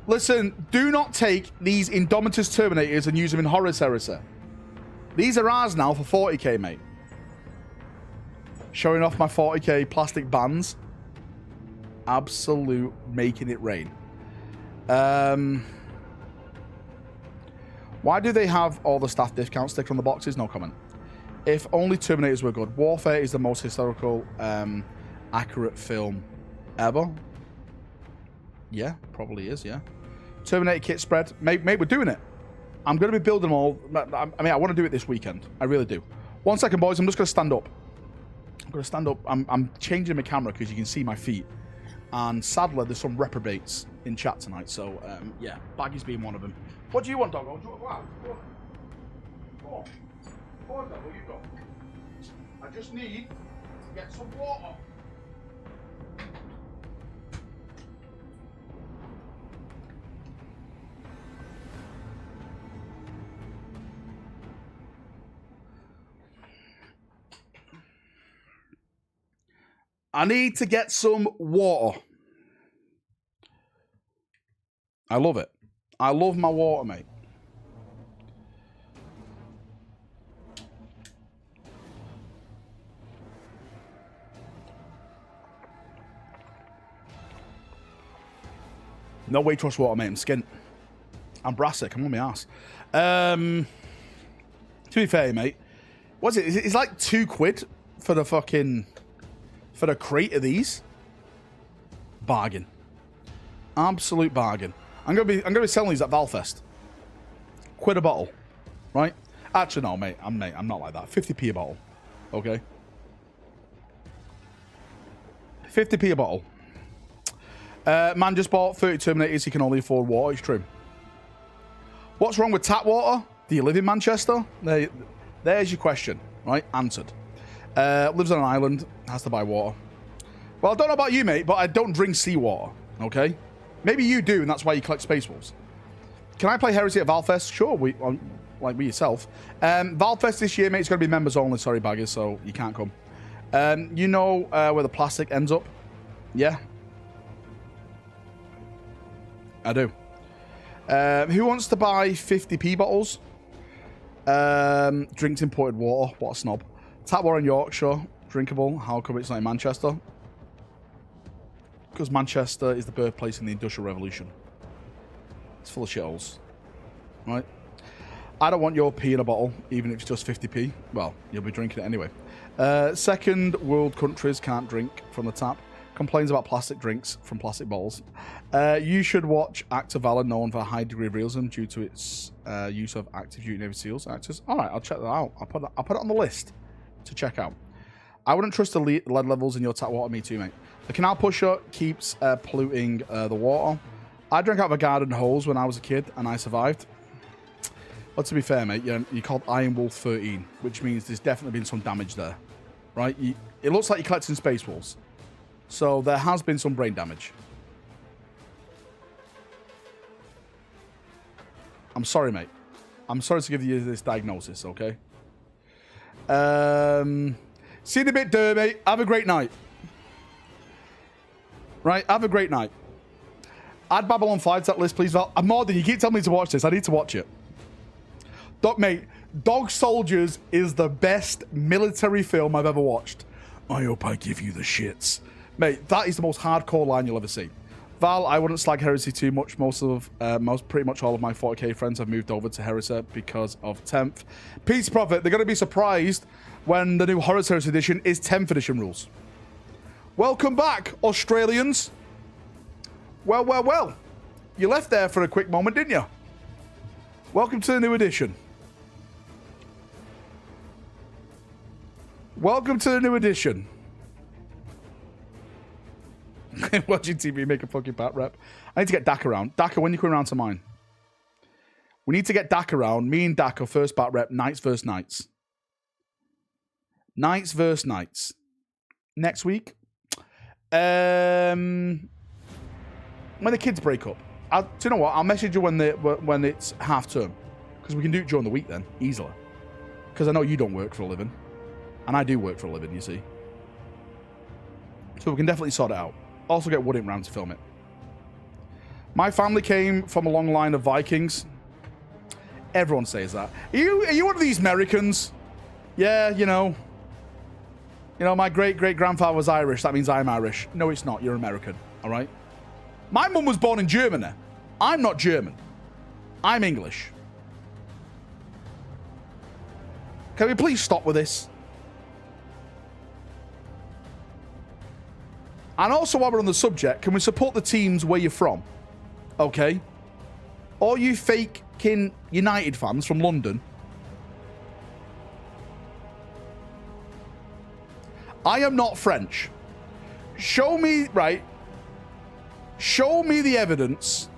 Listen, do not take these Indomitus Terminators and use them in Horus Heresy. These are ours now for 40k, mate. Showing off my 40k plastic bands. Absolute making it rain. Why do they have all the staff discount sticker on the boxes? No comment. If only Terminators were good. Warfare is the most historical, accurate film ever. Yeah, probably is, yeah. Terminator kit spread. Mate, we're doing it. I'm going to be building them all. I mean, I want to do it this weekend. I really do. 1 second, boys. I'm just going to stand up. I'm going to stand up. I'm changing my camera because you can see my feet. And sadly, there's some reprobates in chat tonight. So, yeah, Baggy's being one of them. What do you want, Doggo? Do you want to go out? Go on. Go on, Doggo. You go. I just need to get some water. I need to get some water. I love it. I love my water, mate. No way trust water, mate. I'm skint. I'm brassic. I'm on my ass. To be fair, mate. What's it? It's like £2 for the fucking... for the crate of these. Bargain. Absolute bargain. I'm gonna be selling these at Valfest. £1 a bottle. Right? Actually no, mate. I'm not like that. 50p a bottle. Okay. 50p a bottle. Man just bought 30 Terminators, he can only afford water, it's true. What's wrong with tap water? Do you live in Manchester? There's your question. Right? Answered. Lives on an island, has to buy water. Well, I don't know about you, mate, but I don't drink seawater, okay? Maybe you do, and that's why you collect Space Wolves. Can I play Heresy at Valfest? Sure, like with yourself. Valfest this year, mate, it's going to be members only, sorry, Baggers, so you can't come. You know where the plastic ends up? Yeah. I do. Who wants to buy 50p bottles? Drinks imported water, what a snob. Tap water in Yorkshire, drinkable. How come it's not in Manchester? Because Manchester is the birthplace in the Industrial Revolution. It's full of shitholes. Right? I don't want your pee in a bottle, even if it's just 50p. Well, you'll be drinking it anyway. Second world countries can't drink from the tap. Complains about plastic drinks from plastic bottles. You should watch Active Valor, known for a high degree of realism due to its use of active duty Navy SEALs actors. Alright, I'll check that out. I'll put it on the list to check out. I wouldn't trust the lead levels in your tap water. Me too, mate. The canal pusher keeps polluting the water. I drank out of a garden hose when I was a kid and I survived. But to be fair, mate, you're called Iron Wolf 13, which means there's definitely been some damage there. Right? It looks like you're collecting Space Wolves. So there has been some brain damage. I'm sorry, mate. I'm sorry to give you this diagnosis, okay? See you in a bit, mate. Have a great night. Right, have a great night. Add Babylon 5 to that list, please, Val. More than you keep telling me to watch this. I need to watch it. Mate, Dog Soldiers is the best military film I've ever watched. I hope I give you the shits. Mate, that is the most hardcore line you'll ever see. Val, I wouldn't slag Heresy too much. Pretty much all of my 40k friends have moved over to Heresy because of 10th. Peace Prophet, they're going to be surprised when the new Horus Heresy edition is 10th edition rules. Welcome back, Australians. Well. You left there for a quick moment, didn't you? Welcome to the new edition. Welcome to the new edition. Watching TV, make a fucking bat rep. I need to get Dak around. Daka, when you come around to mine? We need to get Dak around. Me and Dak are first bat rep. Knights versus Knights. Knights versus Knights. Next week. When the kids break up. Do you know what? I'll message you when it's half term. Because we can do it during the week then. Easily. Because I know you don't work for a living. And I do work for a living, you see. So we can definitely sort it out. Also get Woodin round to film it. My family came from a long line of Vikings. Everyone says that. Are you one of these Americans? Yeah, you know. You know, my great-great-grandfather was Irish. That means I'm Irish. No, it's not. You're American. All right? My mum was born in Germany. I'm not German. I'm English. Can we please stop with this? And also, while we're on the subject, can we support the teams where you're from? Okay? All you fake-kin United fans from London. I am not French. Show me, right? Show me the evidence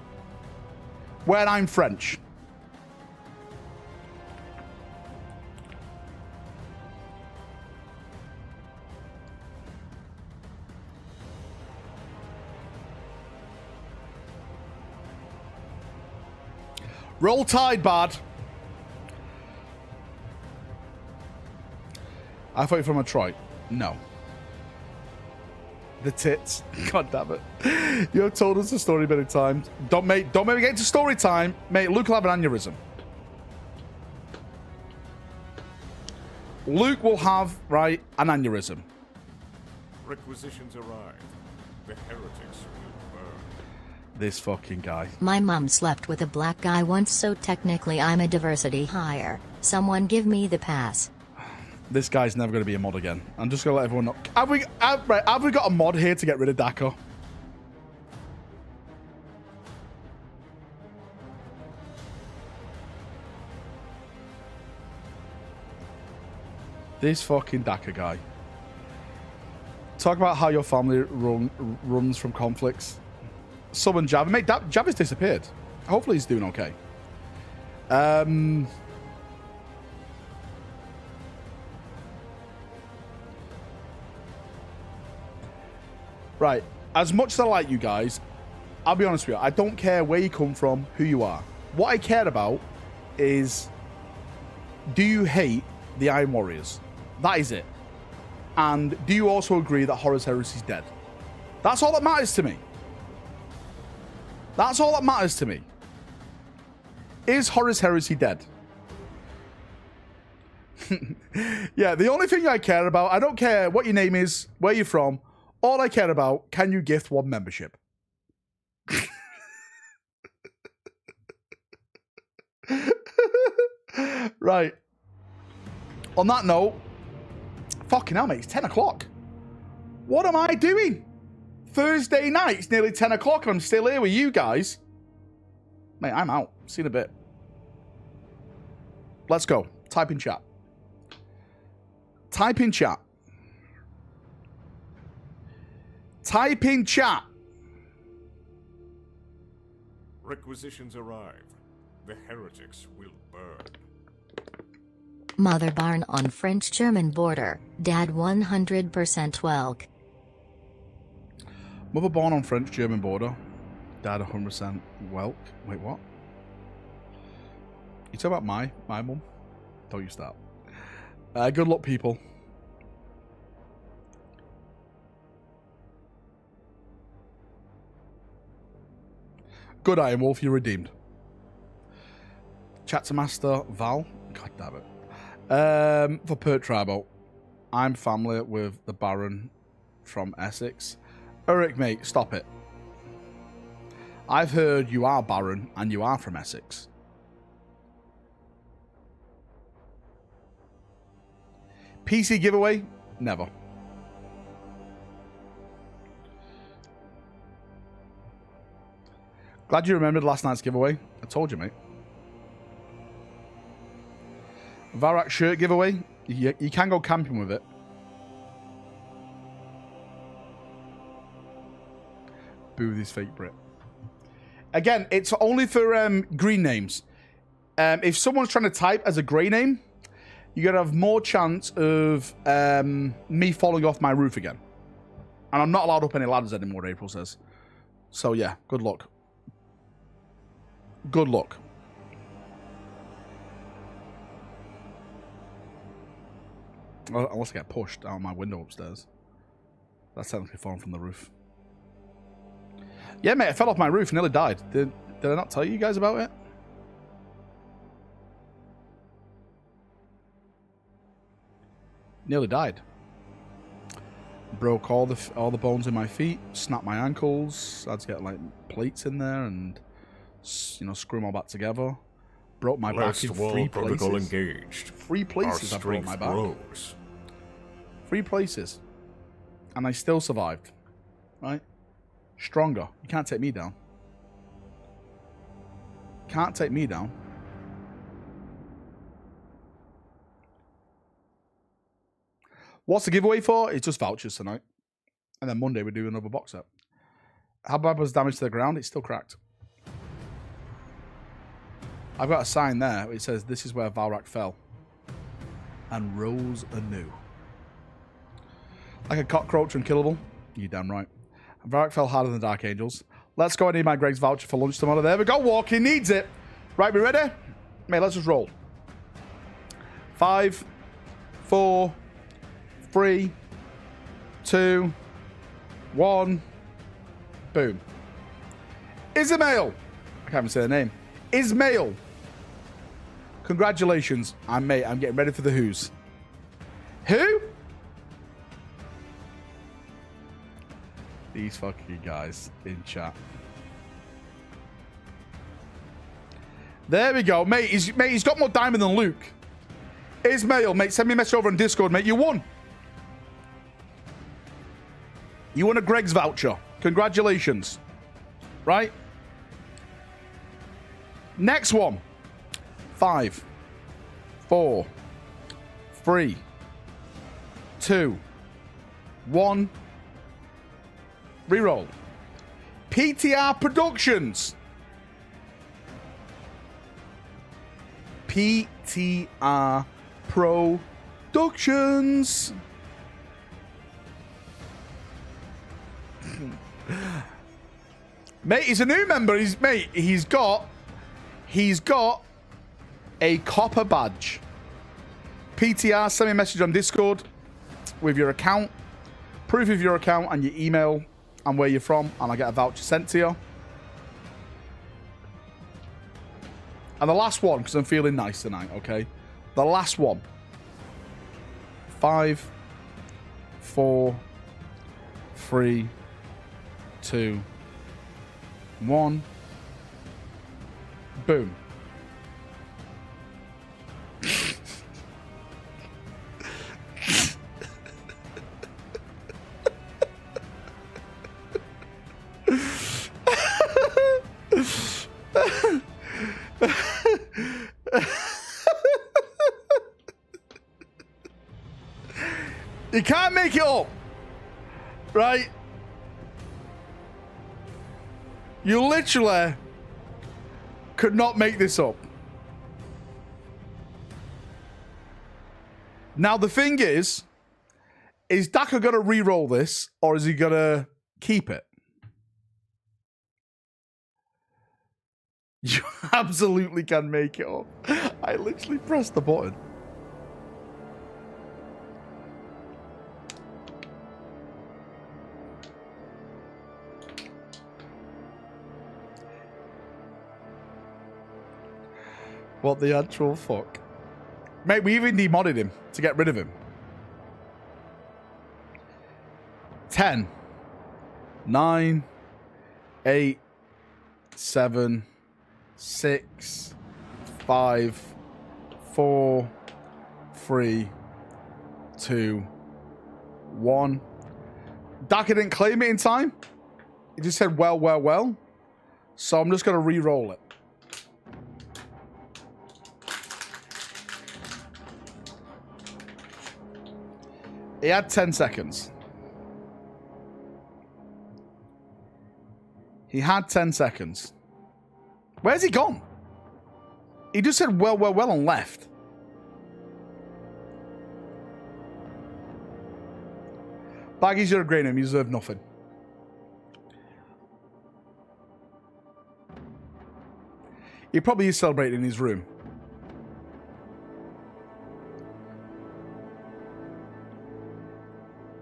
where I'm French. Roll Tide, bad. I thought you were from Detroit. No. The tits. God damn it. You have told us the story many times. Don't make me get into story time. Mate, Luke will have an aneurysm. Luke will have, right, an aneurysm. Requisitions arrived. The heretics will burn. This fucking guy. My mom slept with a black guy once, so technically I'm a diversity hire. Someone give me the pass. This guy's never going to be a mod again. I'm just going to let everyone know. Have we got a mod here to get rid of Daka? This fucking Daka guy. Talk about how your family runs from conflicts. Sub and Jav. Mate, Jav has disappeared. Hopefully he's doing okay. Right. As much as I like you guys, I'll be honest with you. I don't care where you come from, who you are. What I care about is, do you hate the Iron Warriors? That is it. And do you also agree that Horus Heresy is dead? That's all that matters to me. That's all that matters to me. Is Horus Heresy dead? Yeah, the only thing I care about, I don't care what your name is, where you're from. All I care about, can you gift one membership? Right. On that note, fucking hell, mate, it's 10 o'clock. What am I doing? Thursday night, it's nearly 10 o'clock and I'm still here with you guys. Mate, I'm out. See you in a bit. Let's go. Type in chat. Type in chat. Type in chat. Requisitions arrive. The heretics will burn. Mother barn on French-German border. Dad 100% Welk. Mother born on French-German border. Dad 100% Welk. Wait, what? You talking about my mum? Don't you start. Good luck, people. Good Iron Wolf, you're redeemed. Chat to Master Val. God damn it. For Pert Tribo, I'm family with the Baron from Essex. Eric, mate, stop it. I've heard you are Baron and you are from Essex. PC giveaway? Never. Glad you remembered last night's giveaway. I told you, mate. Valrak shirt giveaway. You can go camping with it. Boo this fake Brit. Again, it's only for green names. If someone's trying to type as a grey name, you're going to have more chance of me falling off my roof again. And I'm not allowed up any ladders anymore, April says. So, yeah, good luck. Good luck. Unless I get pushed out my window upstairs. That's technically falling from the roof. Yeah, mate, I fell off my roof and nearly died. Did I not tell you guys about it? Nearly died. Broke all the bones in my feet, snapped my ankles. I had to get like plates in there and screw them all back together. Broke my back in 3 protocol places. Engaged. 3 places I broke my back. Grows. 3 places. And I still survived. Right? Stronger. You can't take me down. Can't take me down. What's the giveaway for? It's just vouchers tonight. And then Monday we do another box set. How bad was damage to the ground? It's still cracked. I've got a sign there which says this is where Valrak fell and rose anew. Like a cockroach unkillable. You damn right. Valrak fell harder than the Dark Angels. Let's go. I need my Greg's voucher for lunch tomorrow. There we go. Walkie needs it. Right, we ready? Mate, let's just roll. 5, 4, 3, 2, 1. Boom. Ismail. I can't even say the name. Ismail. Congratulations. I'm getting ready for the Who's. Who? These fucking guys in chat. There we go. Mate, he's got more diamond than Luke. Ismail, mate, send me a message over on Discord, mate. You won. You won a Greg's voucher. Congratulations. Right? Next one. 5, 4, 3, 2, 1. Reroll. PTR Productions. PTR Productions. Mate, he's a new member. He's got a copper badge. PTR, send me a message on Discord with your account, proof of your account and your email and where you're from, and I'll get a voucher sent to you. And the last one, because I'm feeling nice tonight, okay? The last one. 5, 4, 3, 2, 1. Boom. You can't make it up, right? You literally could not make this up. Now, the thing is Daka going to re-roll this, or is he going to keep it? You absolutely can make it up. I literally pressed the button. What the actual fuck? Mate, we even demodded him to get rid of him. 10, 9, 8, 7, 6, 5, 4, 3, 2, 1. Daka didn't claim it in time. He just said, well. So I'm just going to re-roll it. He had 10 seconds. He had 10 seconds. Where's he gone? He just said well, well, well and left. Baggies, you're a great name. You deserve nothing. He probably is celebrating in his room.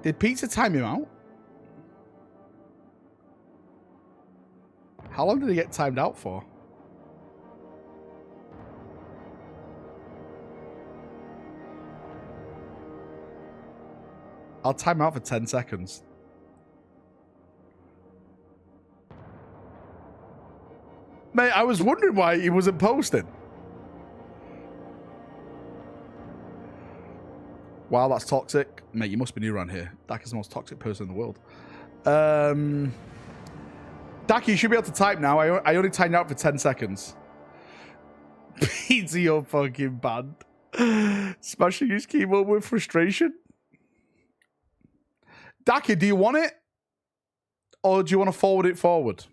Did Pizza time him out? How long did he get timed out for? I'll time out for 10 seconds. Mate, I was wondering why he wasn't posting. Wow, that's toxic. Mate, you must be new around here. Dak is the most toxic person in the world. Dak, you should be able to type now. I only timed out for 10 seconds. Pizza, you're fucking banned. Smashing his keyboard with frustration. Daka, do you want it? Or do you want to forward it forward?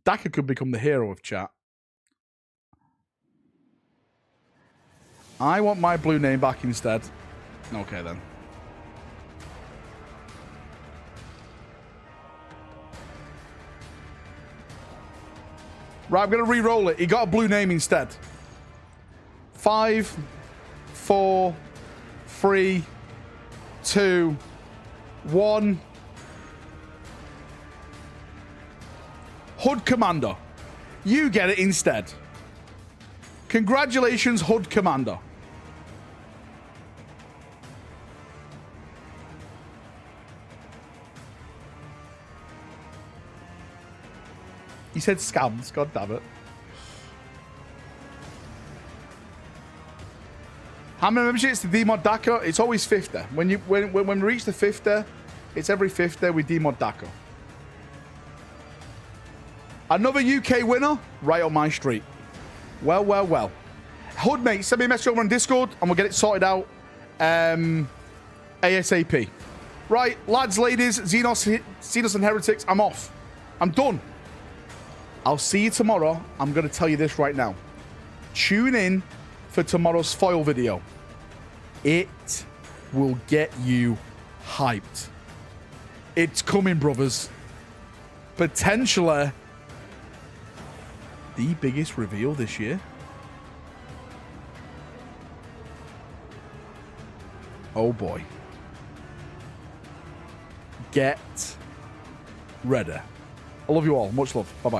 Daka could become the hero of chat. I want my blue name back instead. Okay, then. Right, I'm going to re-roll it. He got a blue name instead. 5, 4, 3, 2, 1. Hood Commander. You get it instead. Congratulations, Hood Commander. He said scams. God damn it. How many memberships to demod Daka? It's always 50. When we reach the 50, it's every 50 we demod Daka. Another UK winner right on my street. Well, well, well. Hood, mate, send me a message over on Discord and we'll get it sorted out ASAP. Right, lads, ladies, Xenos and Heretics, I'm off. I'm done. I'll see you tomorrow. I'm going to tell you this right now. Tune in for tomorrow's foil video. It will get you hyped. It's coming, brothers. Potentially the biggest reveal this year. Oh boy. Get ready. I love you all. Much love. Bye-bye.